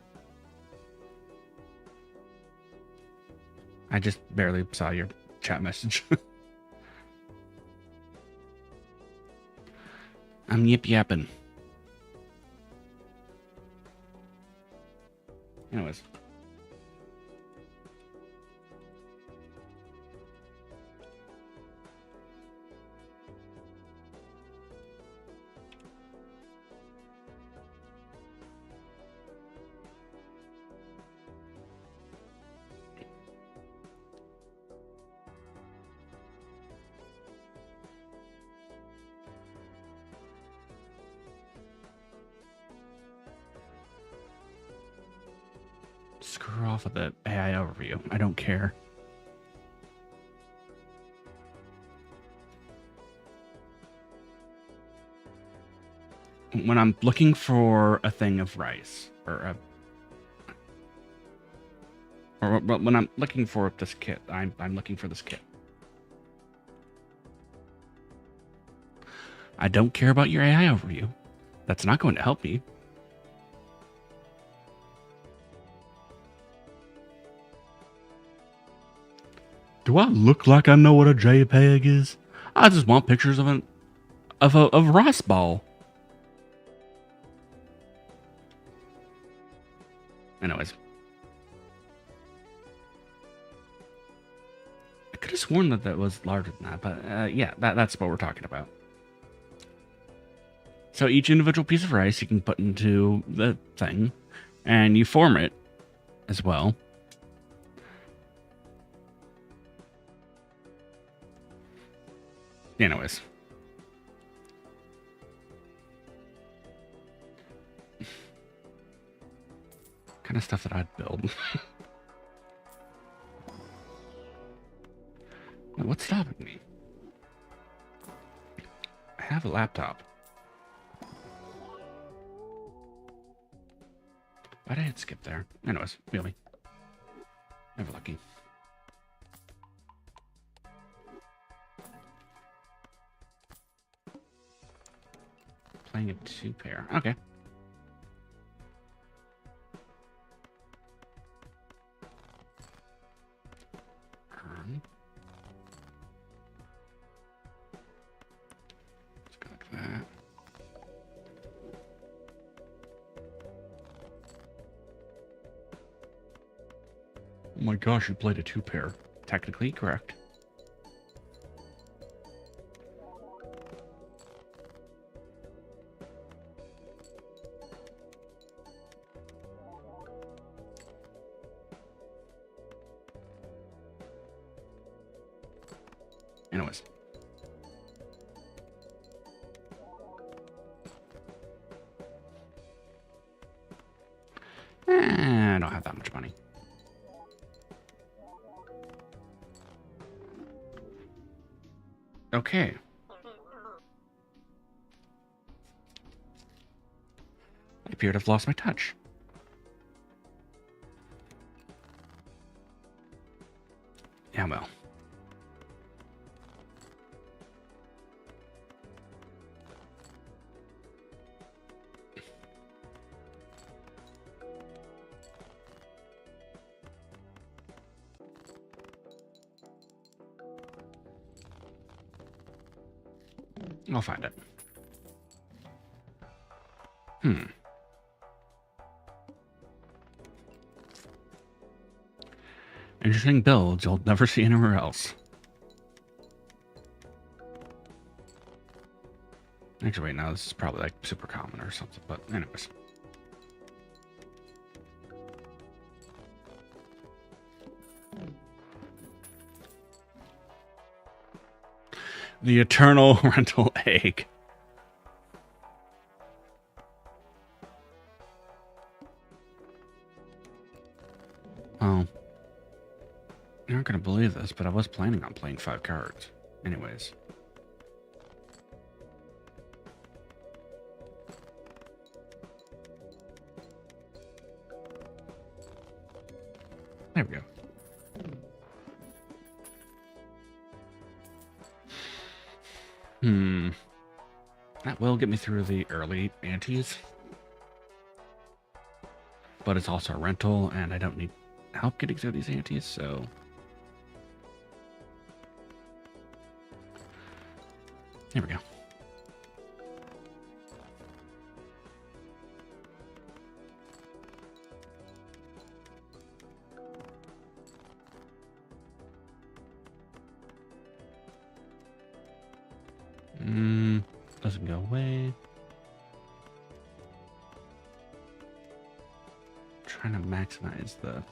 I just barely saw your chat message. I'm yip yapping. Anyways. Screw off with the AI overview. I don't care. When I'm looking for a thing of rice, or when I'm looking for this kit, I'm looking for this kit. I don't care about your AI overview. That's not going to help me. Do I look like I know what a JPEG is? I just want pictures of a rice ball. Anyways. I could have sworn that was larger than that, but yeah, that's what we're talking about. So each individual piece of rice you can put into the thing, and you form it as well. Anyways. Kind of stuff that I'd build. Now, what's stopping me? I have a laptop. Why did I skip there? Anyways, really. Never lucky. Playing a 2-pair. Okay. Let's go like that. Oh my gosh, you played a 2-pair. Technically correct. Anyways. I don't have that much money. Okay. I appear to have lost my touch. Yeah, well. I'll find it. Interesting builds you'll never see anywhere else. Actually, wait, now this is probably like super common or something, but anyways. The eternal rental egg. Oh. You're not going to believe this, but I was planning on playing 5 cards. Anyways. There we go. That will get me through the early antes. But it's also a rental, and I don't need help getting through these antes, so... There we go. Doesn't go away. Trying to maximize the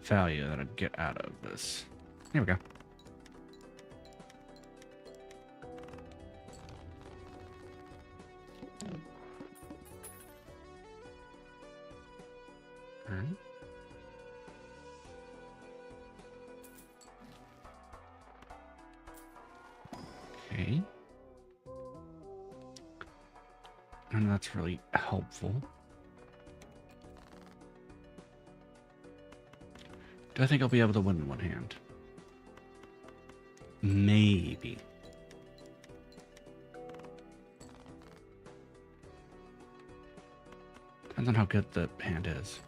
value that I'd get out of this. Here we go. Okay. And that's really helpful. Do I think I'll be able to win in one hand? Maybe. Depends on how good the hand is.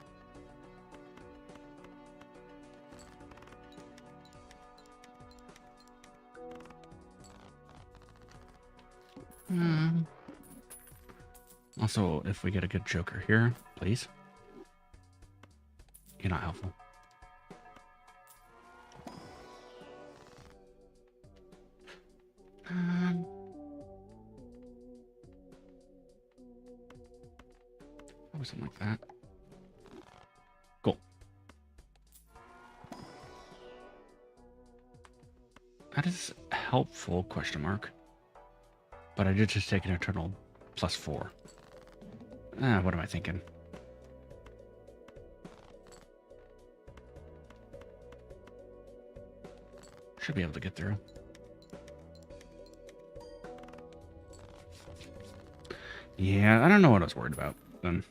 Also, if we get a good joker here, please. You're not helpful. Or something like that. Cool. That is helpful, question mark. But I did just take an eternal +4. What am I thinking? Should be able to get through. Yeah, I don't know what I was worried about then.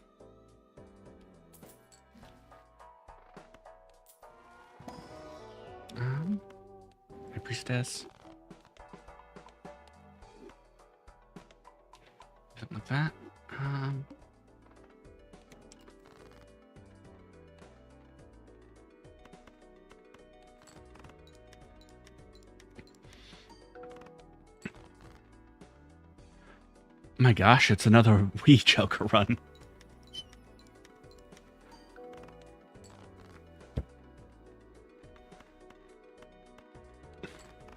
My priestess. Something like that. My gosh, it's another Wii Joker run.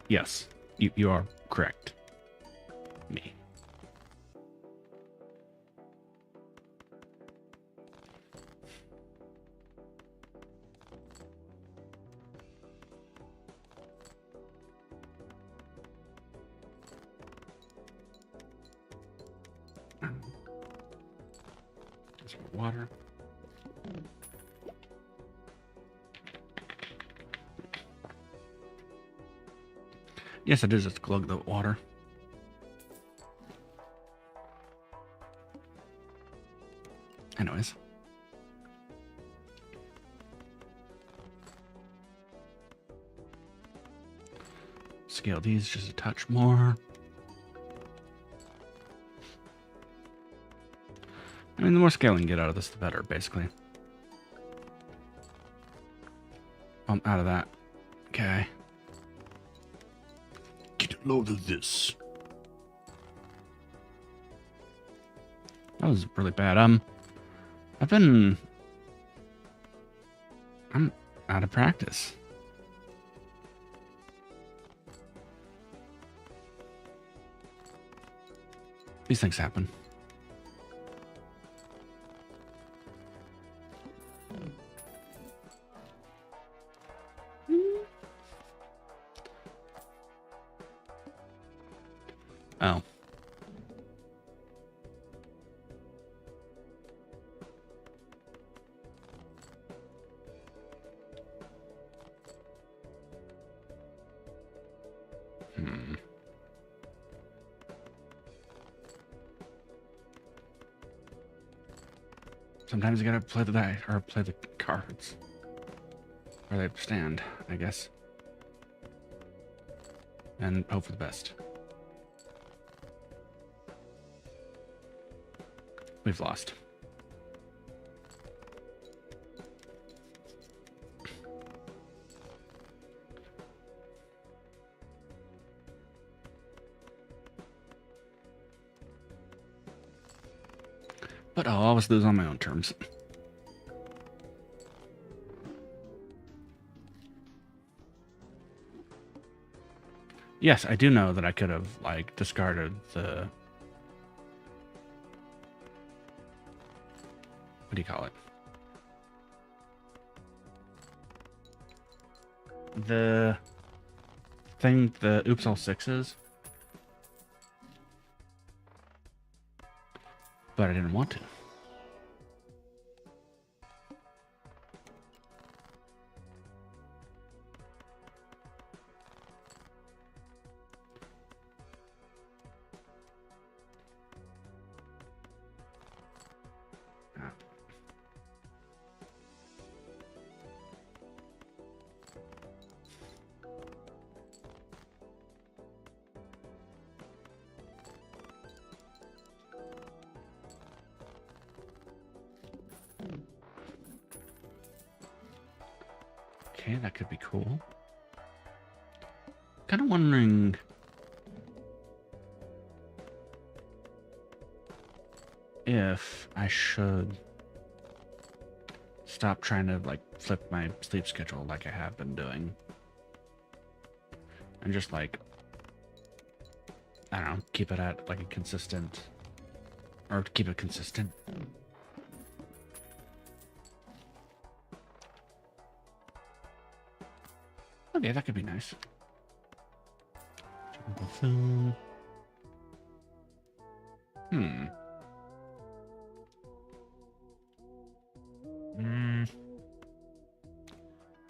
Yes, you are correct. Me. Some water. Yes, it is just glug the water. Anyways. Scale these just a touch more. I mean, the more scaling you get out of this, the better, basically. I'm out of that. Okay. Get a load of this. That was really bad. I'm out of practice. These things happen. Oh. Sometimes you gotta play the die or play the cards where they stand, I guess, and hope for the best. We've lost. But I'll always lose on my own terms. Yes, I do know that I could have, like, discarded the... What do you call it? The thing, the oops all sixes. But I didn't want to. Okay, that could be cool. Kind of wondering if I should stop trying to, like, flip my sleep schedule like I have been doing. And just, like, I don't know, keep it at, like, a consistent, or keep it consistent. Okay, that could be nice.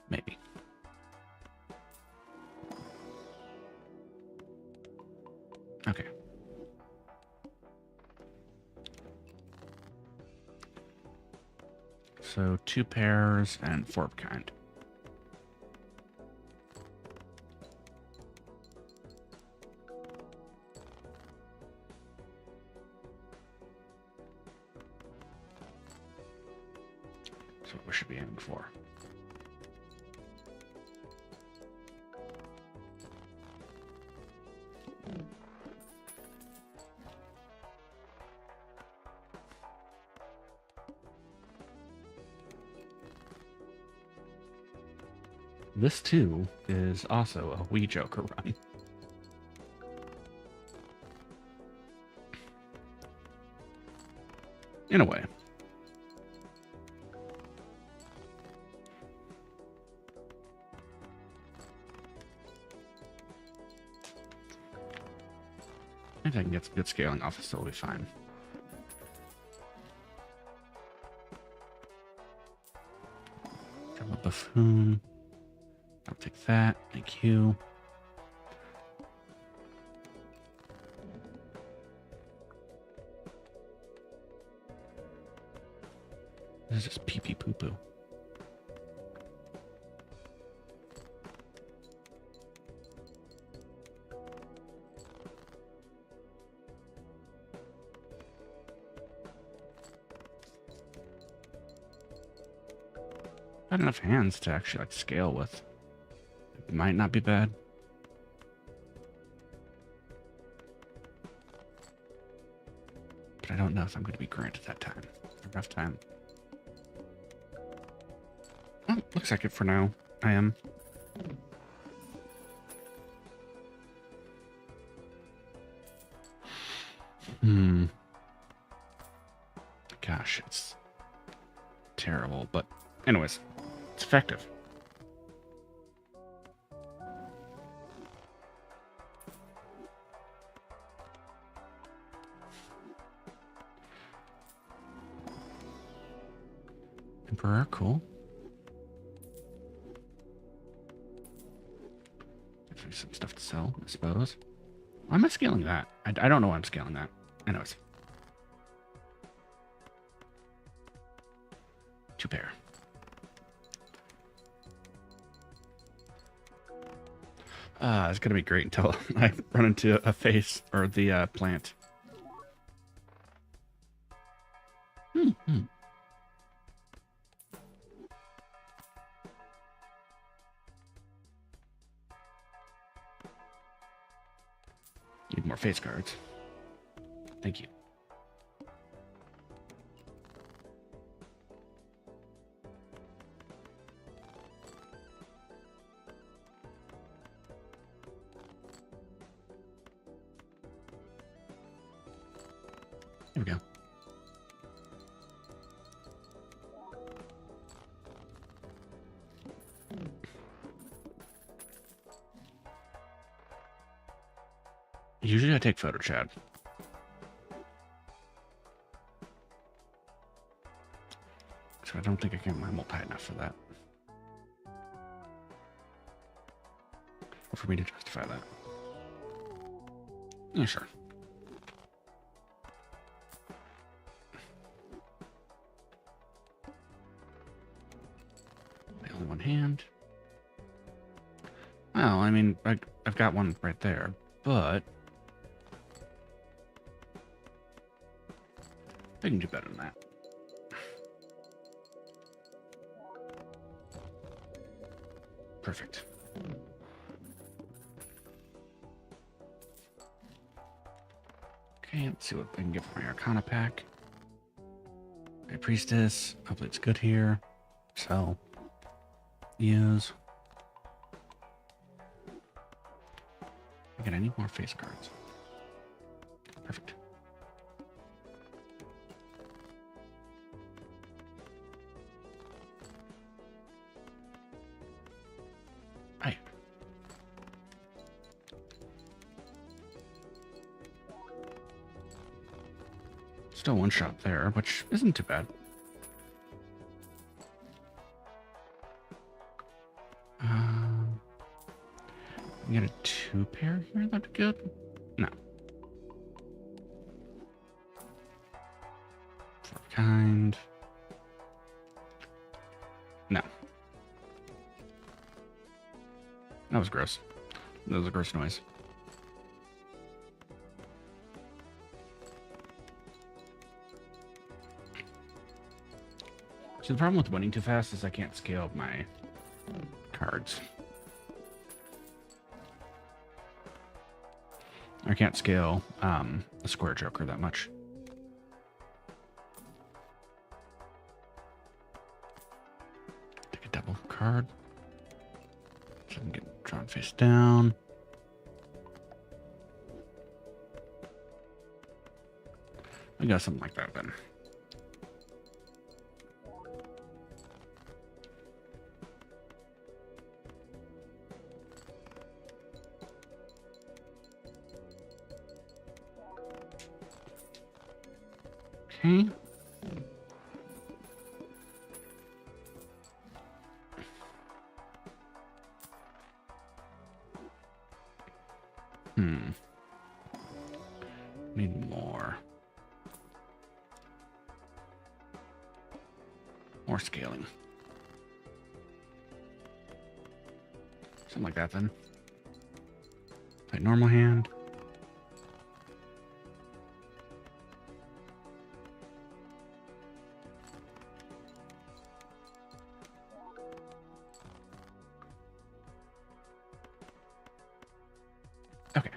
Maybe. So 2 pairs and 4 of kind. That's what we should be aiming for. This too is also a wee Joker run. In a way. If I can get some good scaling off, it's totally fine. Drop a buffoon. I'll take that. Thank you. This is just pee pee poo poo. Not enough hands to actually like scale with. It might not be bad. But I don't know if I'm going to be granted that time. Enough time. Oh, looks like it for now. I am. Gosh, it's terrible. But anyways, it's effective. Emperor, cool. Definitely some stuff to sell, I suppose. Why am I scaling that? I don't know why I'm scaling that. Anyways. 2 pair. It's gonna be great until I run into a face or the plant. Need more face cards. Thank you. There we go. Usually I take photo chat. So I don't think I can multi enough for that. Or for me to justify that. Yeah, sure. Only one hand. Well, I mean, I've got one right there, but I can do better than that. Perfect. Okay, let's see what I can get for my Arcana pack. My Priestess. Hopefully it's good here. So, use. Again, I need more face cards. Perfect. Hi. Still one shot there, which isn't too bad. Get a 2 pair here, that'd be good. No. 4 kind. No. That was gross. That was a gross noise. So the problem with winning too fast is I can't scale my cards. I can't scale a square joker that much. Take a double card. So I can get drawn face down. I got something like that then. Okay. Need more. More scaling. Something like that then. Play normal hand. Okay.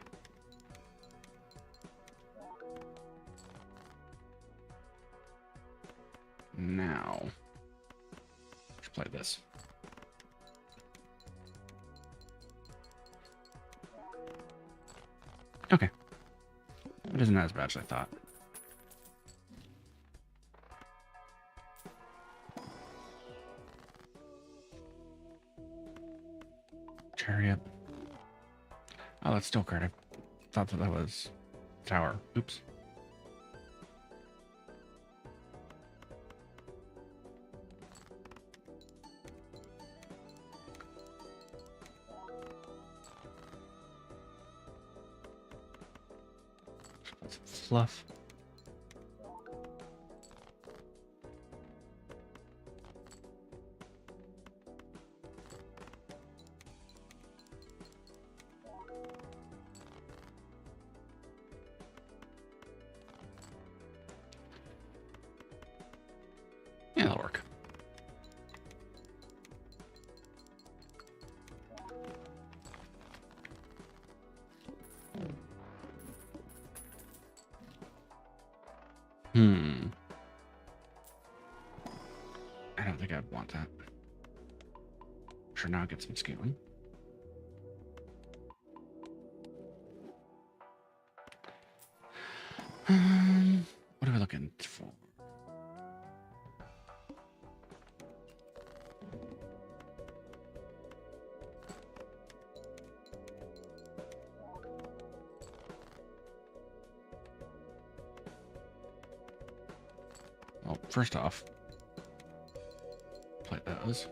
Now, let's play this. Okay. It isn't as bad as I thought. Chariot. Oh, that's still card. I thought that was tower. Oops. That's fluff. Yeah, that'll work. I don't think I'd want that. Sure, now I'll get some scaling. What are we looking for? Well, first off, play those.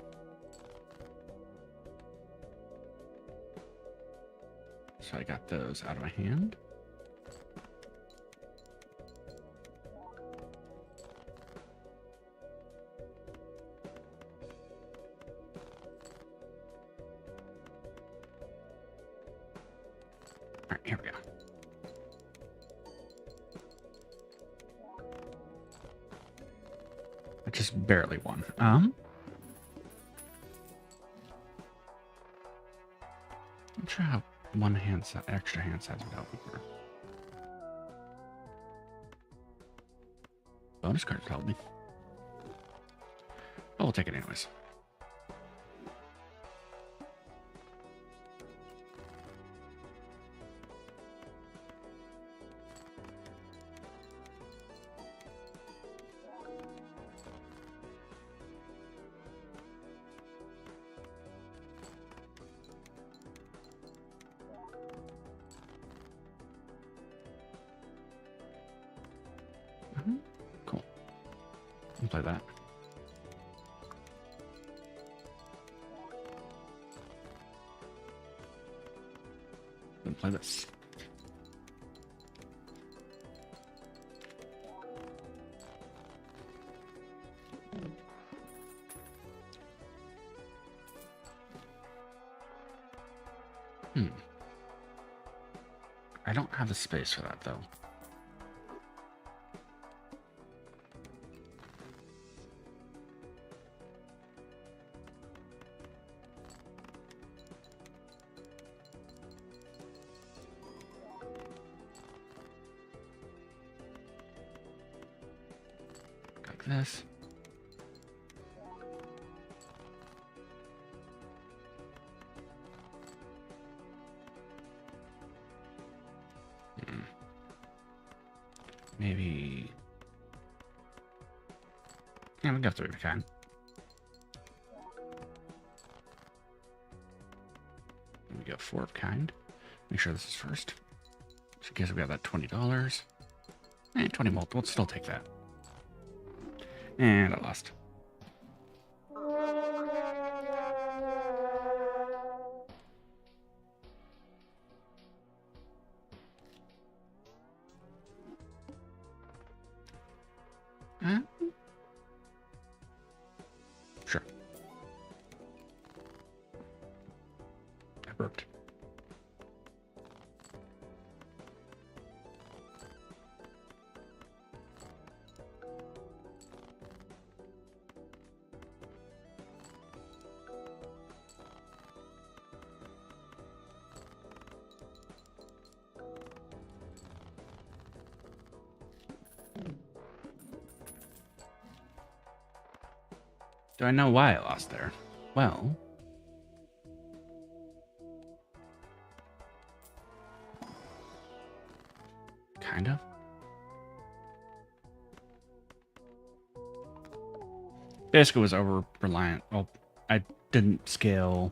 So I got those out of my hand. All right, here we go. I just barely won. I'm not sure how one hand size, extra hand size would help me here. Bonus cards help me. Oh, we'll take it anyways. Cool. I'll play that. Then play this. Hmm. I don't have the space for that, though. Like this. Maybe... Yeah, we got 3 of a kind. We got 4 of a kind. Make sure this is first. Just in case we got that $20. 20 mult. We'll still take that. And I lost. Sure. That worked. Do I know why I lost there? Well... kind of. Basically was over-reliant. Well, I didn't scale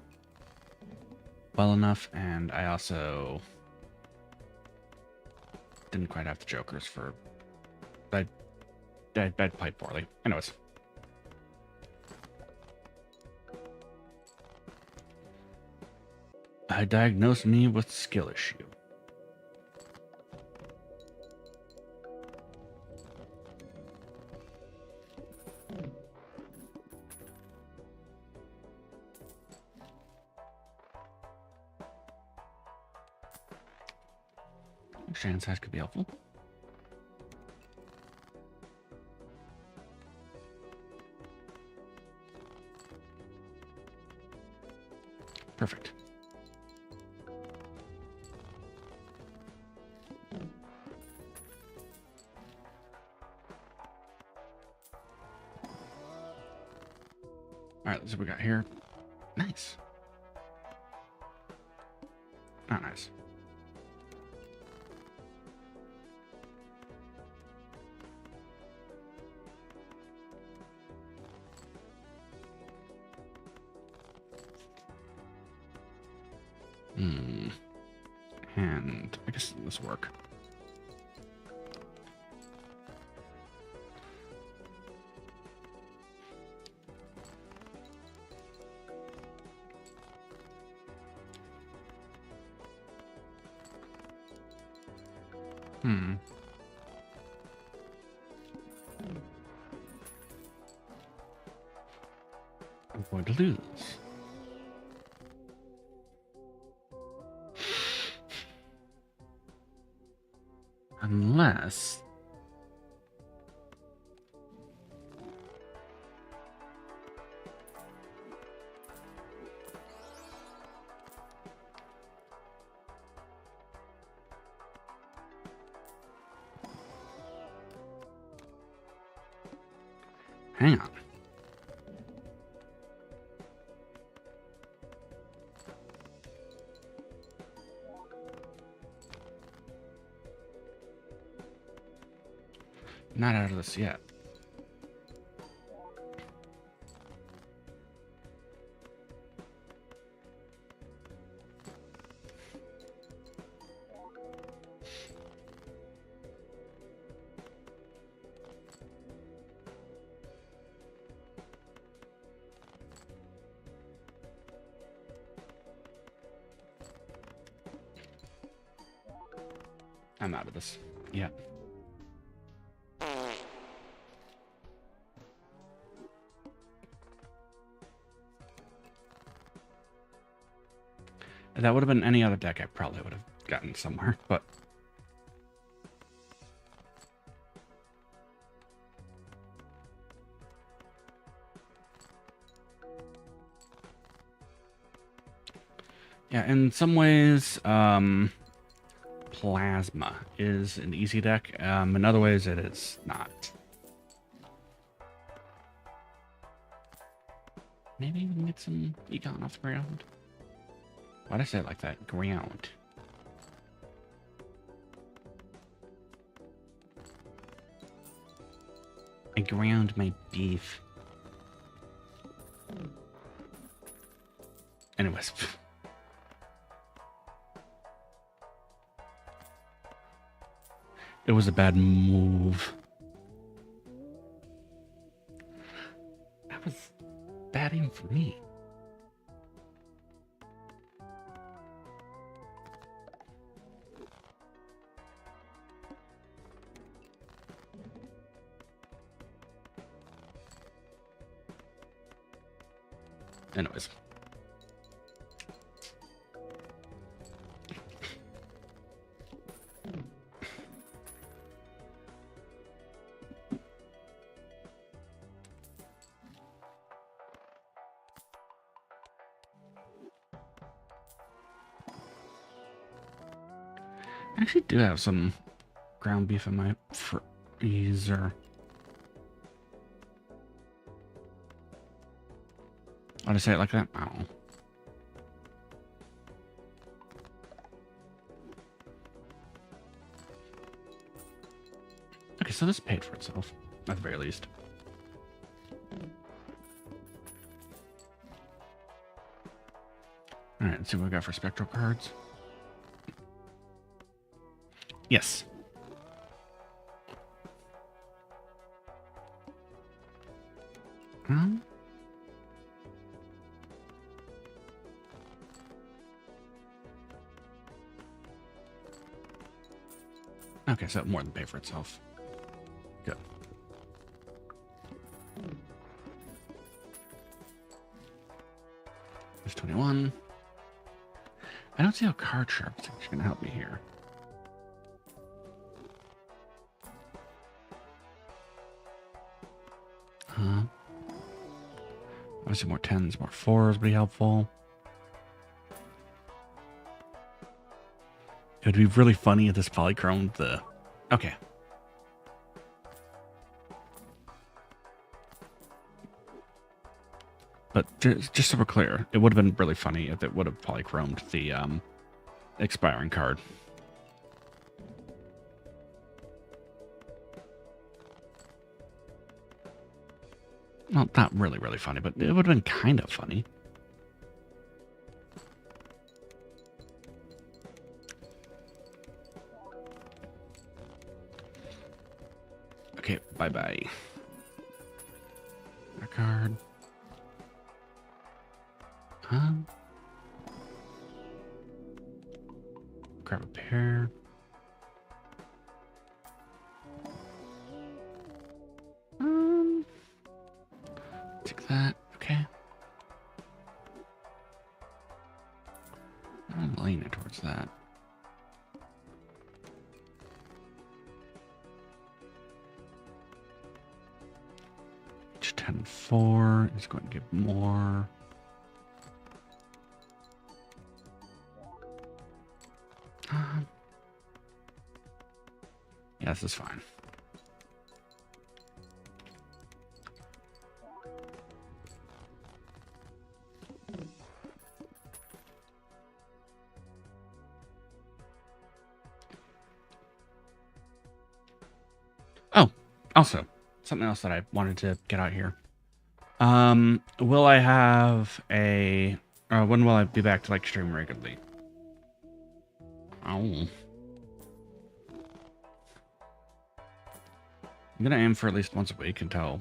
well enough, and I also didn't quite have the jokers for... I played poorly. Anyways. I diagnosed me with skill issue. Shannon's size could be helpful. Perfect. All right, let's see what we got here. Nice. Not nice. And I guess this will work. I'm going to lose. Unless... hang on. Not out of this yet. I'm out of this. Yeah. If that would have been any other deck, I probably would have gotten somewhere, but... Yeah, in some ways, Plasma is an easy deck. In other ways, it is not. Maybe we can get some econ off the ground. Why'd I say it like that? Ground. I ground my beef. Anyways. It was a bad move. That was bad even for me. Anyways. I actually do have some ground beef in my freezer. Why'd I say it like that? I don't know. Okay, so this paid for itself, at the very least. Alright, let's see what we got for spectral cards. Yes. Okay, so more than pay for itself. Good. There's 21. I don't see how card sharp is actually going to help me here. Obviously more 10s, more 4s would be helpful. It would be really funny if this polychromed the... Okay. But just so we're clear, it would have been really funny if it would have polychromed the expiring card. Well, not really, really funny, but it would have been kind of funny. Okay, bye-bye. A card. Grab a pair. Take that. Okay. I'm leaning towards that. Each 10-4 is going to give more. Yeah, this is fine. Oh, also, something else that I wanted to get out here. Will I have a... when will I be back to, like, stream regularly? Oh. I'm gonna aim for at least once a week until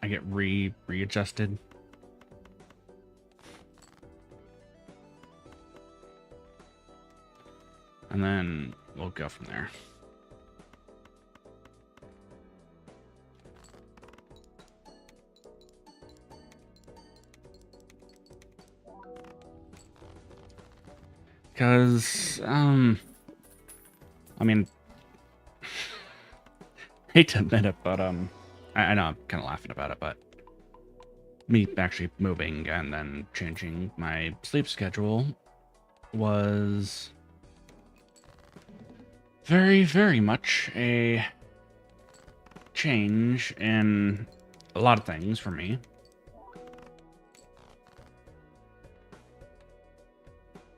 I get readjusted. And then we'll go from there. Because, I mean, hate to admit it, but, I know I'm kind of laughing about it, but me actually moving and then changing my sleep schedule was very, very much a change in a lot of things for me.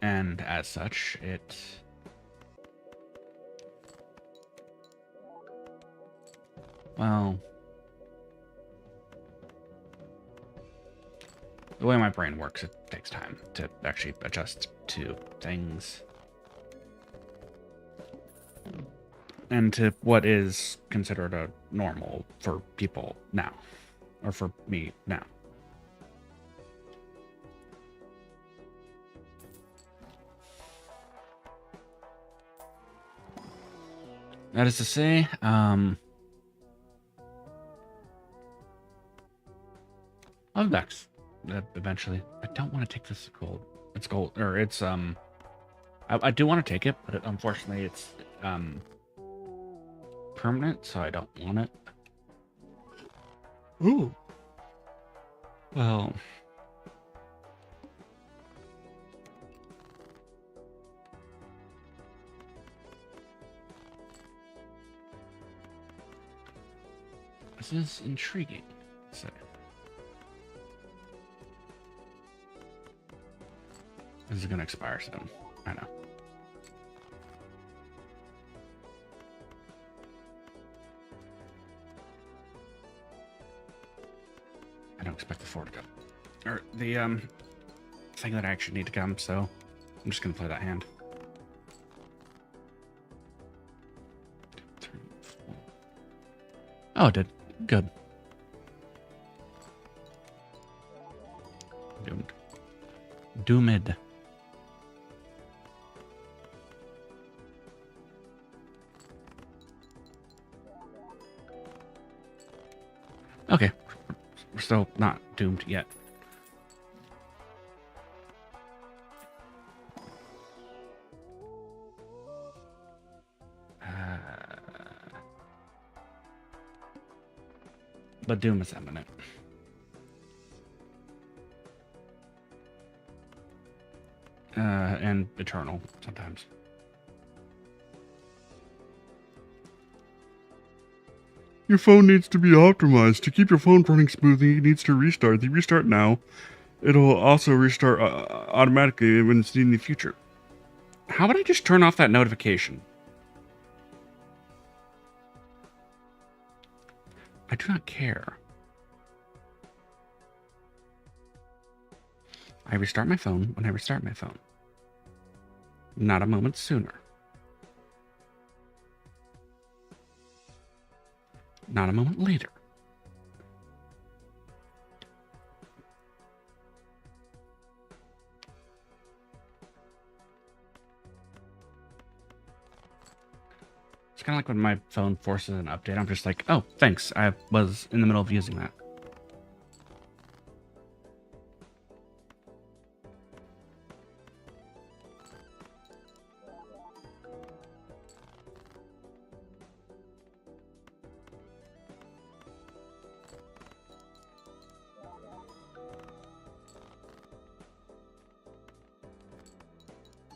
And as such, well, the way my brain works, it takes time to actually adjust to things. And to what is considered a normal for people now. Or for me now. That is to say, I'll be back eventually. I don't want to take this gold. It's gold, or it's, I do want to take it, but unfortunately it's, permanent, so I don't want it. Ooh. Well. This is intriguing. So. This is gonna expire soon. I know. I don't expect the 4 to come. Or the thing that I actually need to come, so I'm just gonna play that hand. Oh, it did. Good. Doomed. Doomed. Okay. We're still not doomed yet. But doom is imminent. And eternal sometimes. Your phone needs to be optimized. To keep your phone running smoothly, it needs to restart. The restart now. It'll also restart automatically when it's in the future. How would I just turn off that notification? I do not care. I restart my phone when I restart my phone. Not a moment sooner. Not a moment later. It's kind of like when my phone forces an update. I'm just like, oh, thanks. I was in the middle of using that.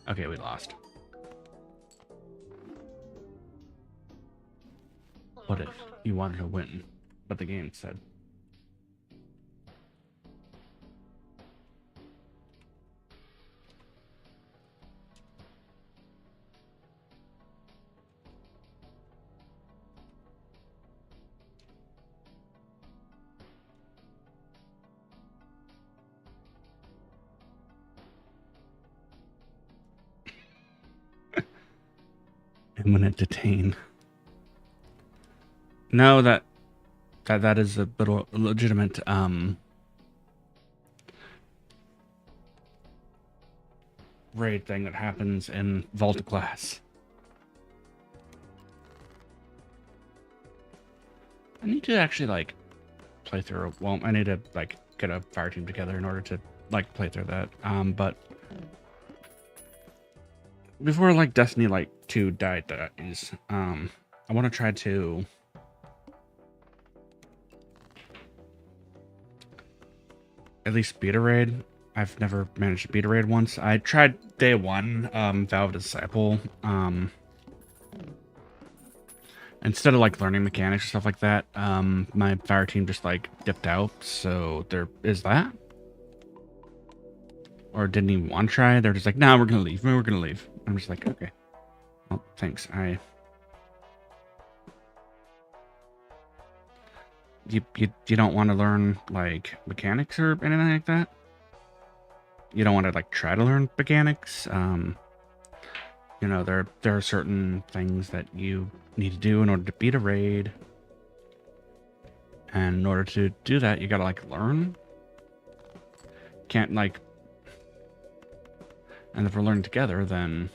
Okay, we lost. What if you wanted to win, but the game said? Imminent detain. No, that is a little legitimate raid thing that happens in Vault class. I need to actually like play through. Well, I need to like get a fire team together in order to like play through that. But before like Destiny like 2 dies, I want to try to at least beat a raid. I've never managed to beat a raid once. I tried day 1, Valve Disciple. Instead of like learning mechanics or stuff like that, my fire team just like dipped out. So there is that. Or didn't even want to try. They're just like, nah, we're gonna leave. We're gonna leave. I'm just like, okay. Well, thanks. You don't want to learn like mechanics or anything like that? You don't want to like try to learn mechanics? You know, there are certain things that you need to do in order to beat a raid. And in order to do that, you gotta like learn. Can't like, and if we're learning together, then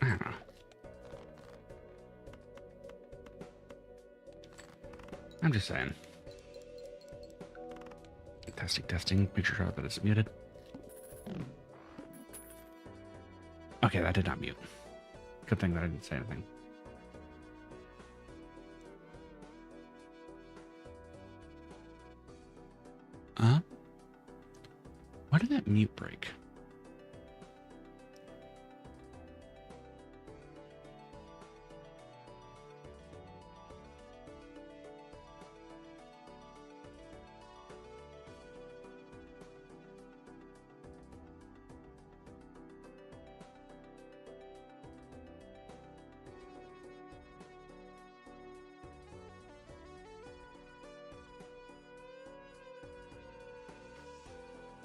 I don't know. I'm just saying. Testing. Make sure that it's muted. Okay, that did not mute. Good thing that I didn't say anything. Why did that mute break?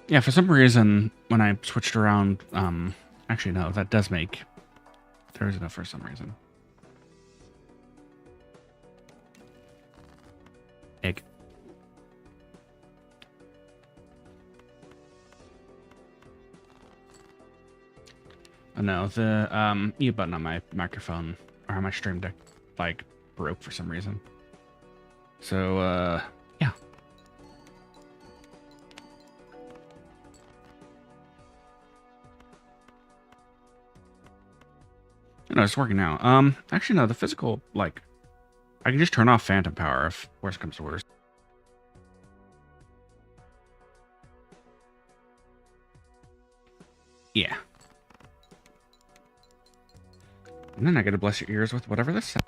Yeah, for some reason, when I switched around, actually, no, that does make, there is enough for some reason. Egg. Oh, no, the, mute button on my microphone, or on my stream deck, like, broke for some reason. So, yeah. No, it's working now. Actually, no, the physical, like, I can just turn off phantom power if worst comes to worst. Yeah. And then I gotta bless your ears with whatever this says.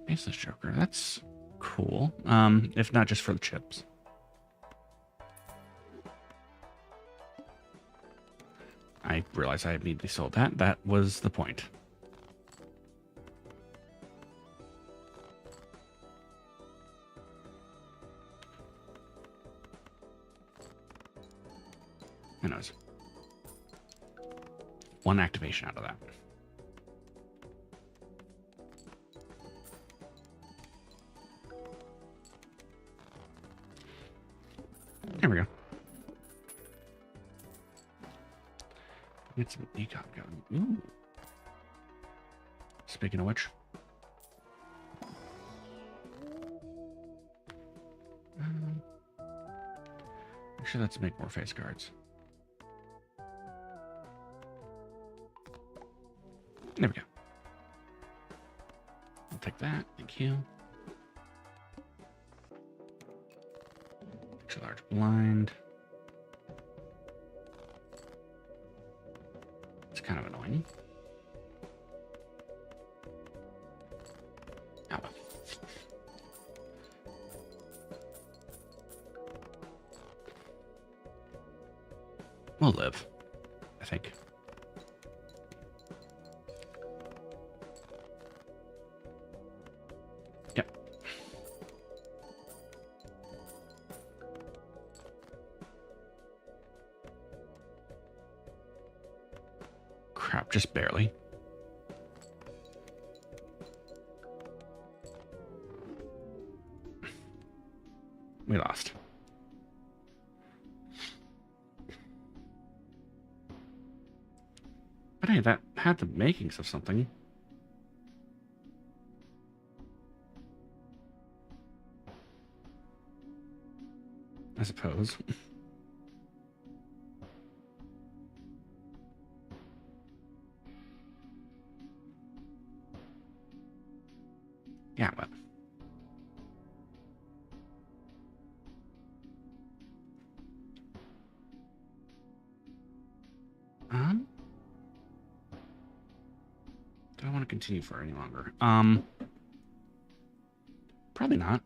Faceless Joker, that's cool. If not just for the chips. I realized I immediately sold that. That was the point. Who knows? One activation out of that. There we go. Get some econ going. Ooh. Speaking of which. Actually, let's make more face guards. There we go. I'll take that. Thank you. Extra large blind. It's kind of annoying. Oh. We'll live, I think. Yep. Crap, just barely. We lost. Hey, that had the makings of something. I suppose. Yeah, but... Do I want to continue for any longer? Probably not.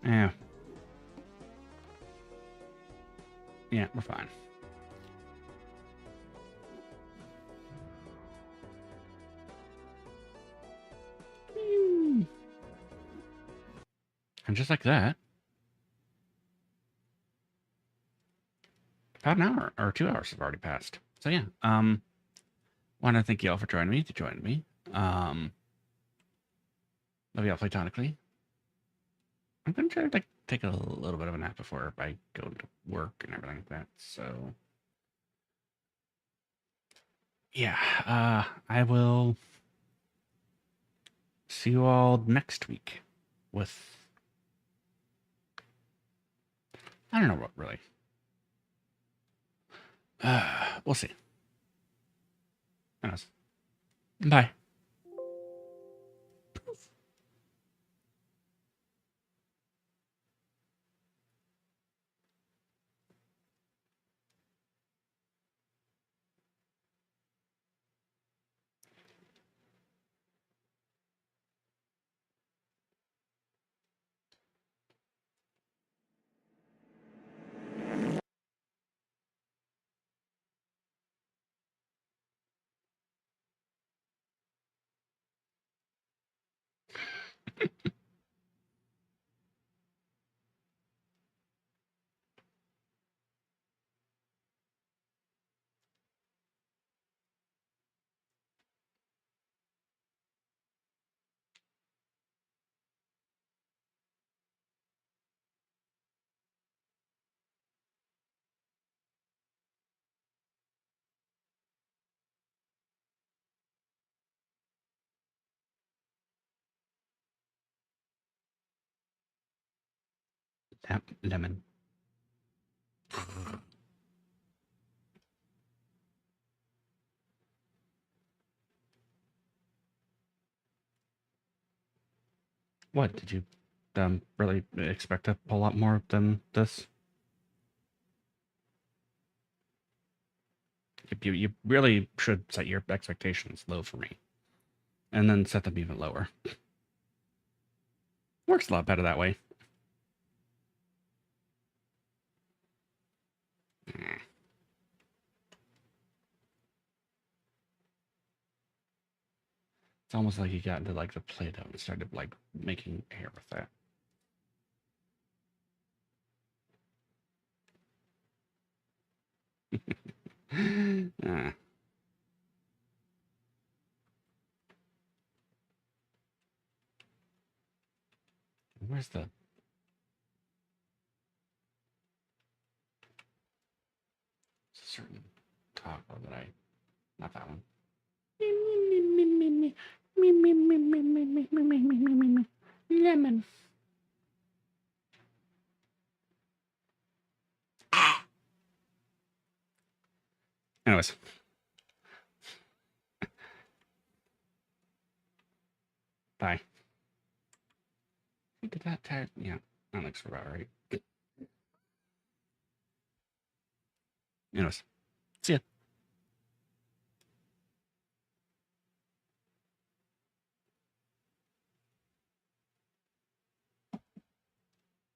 Yeah. Yeah, we're fine. And just like that, about an hour or 2 hours have already passed. So yeah, want to thank you all for joining me. Love you all platonically. I'm gonna try to like take a little bit of a nap before I go to work and everything like that. So yeah, I will see you all next week with I don't know what really. We'll see. Anyways, bye. Lemon. What did you really expect a whole lot more than this? You really should set your expectations low for me, and then set them even lower. Works a lot better that way. It's almost like you got into like the Play-Doh and started like making hair with that. Where's the certain toggle that I... Not that one. Lemon. Anyways. Bye. Did that tag? Yeah, that looks about right. Anyways.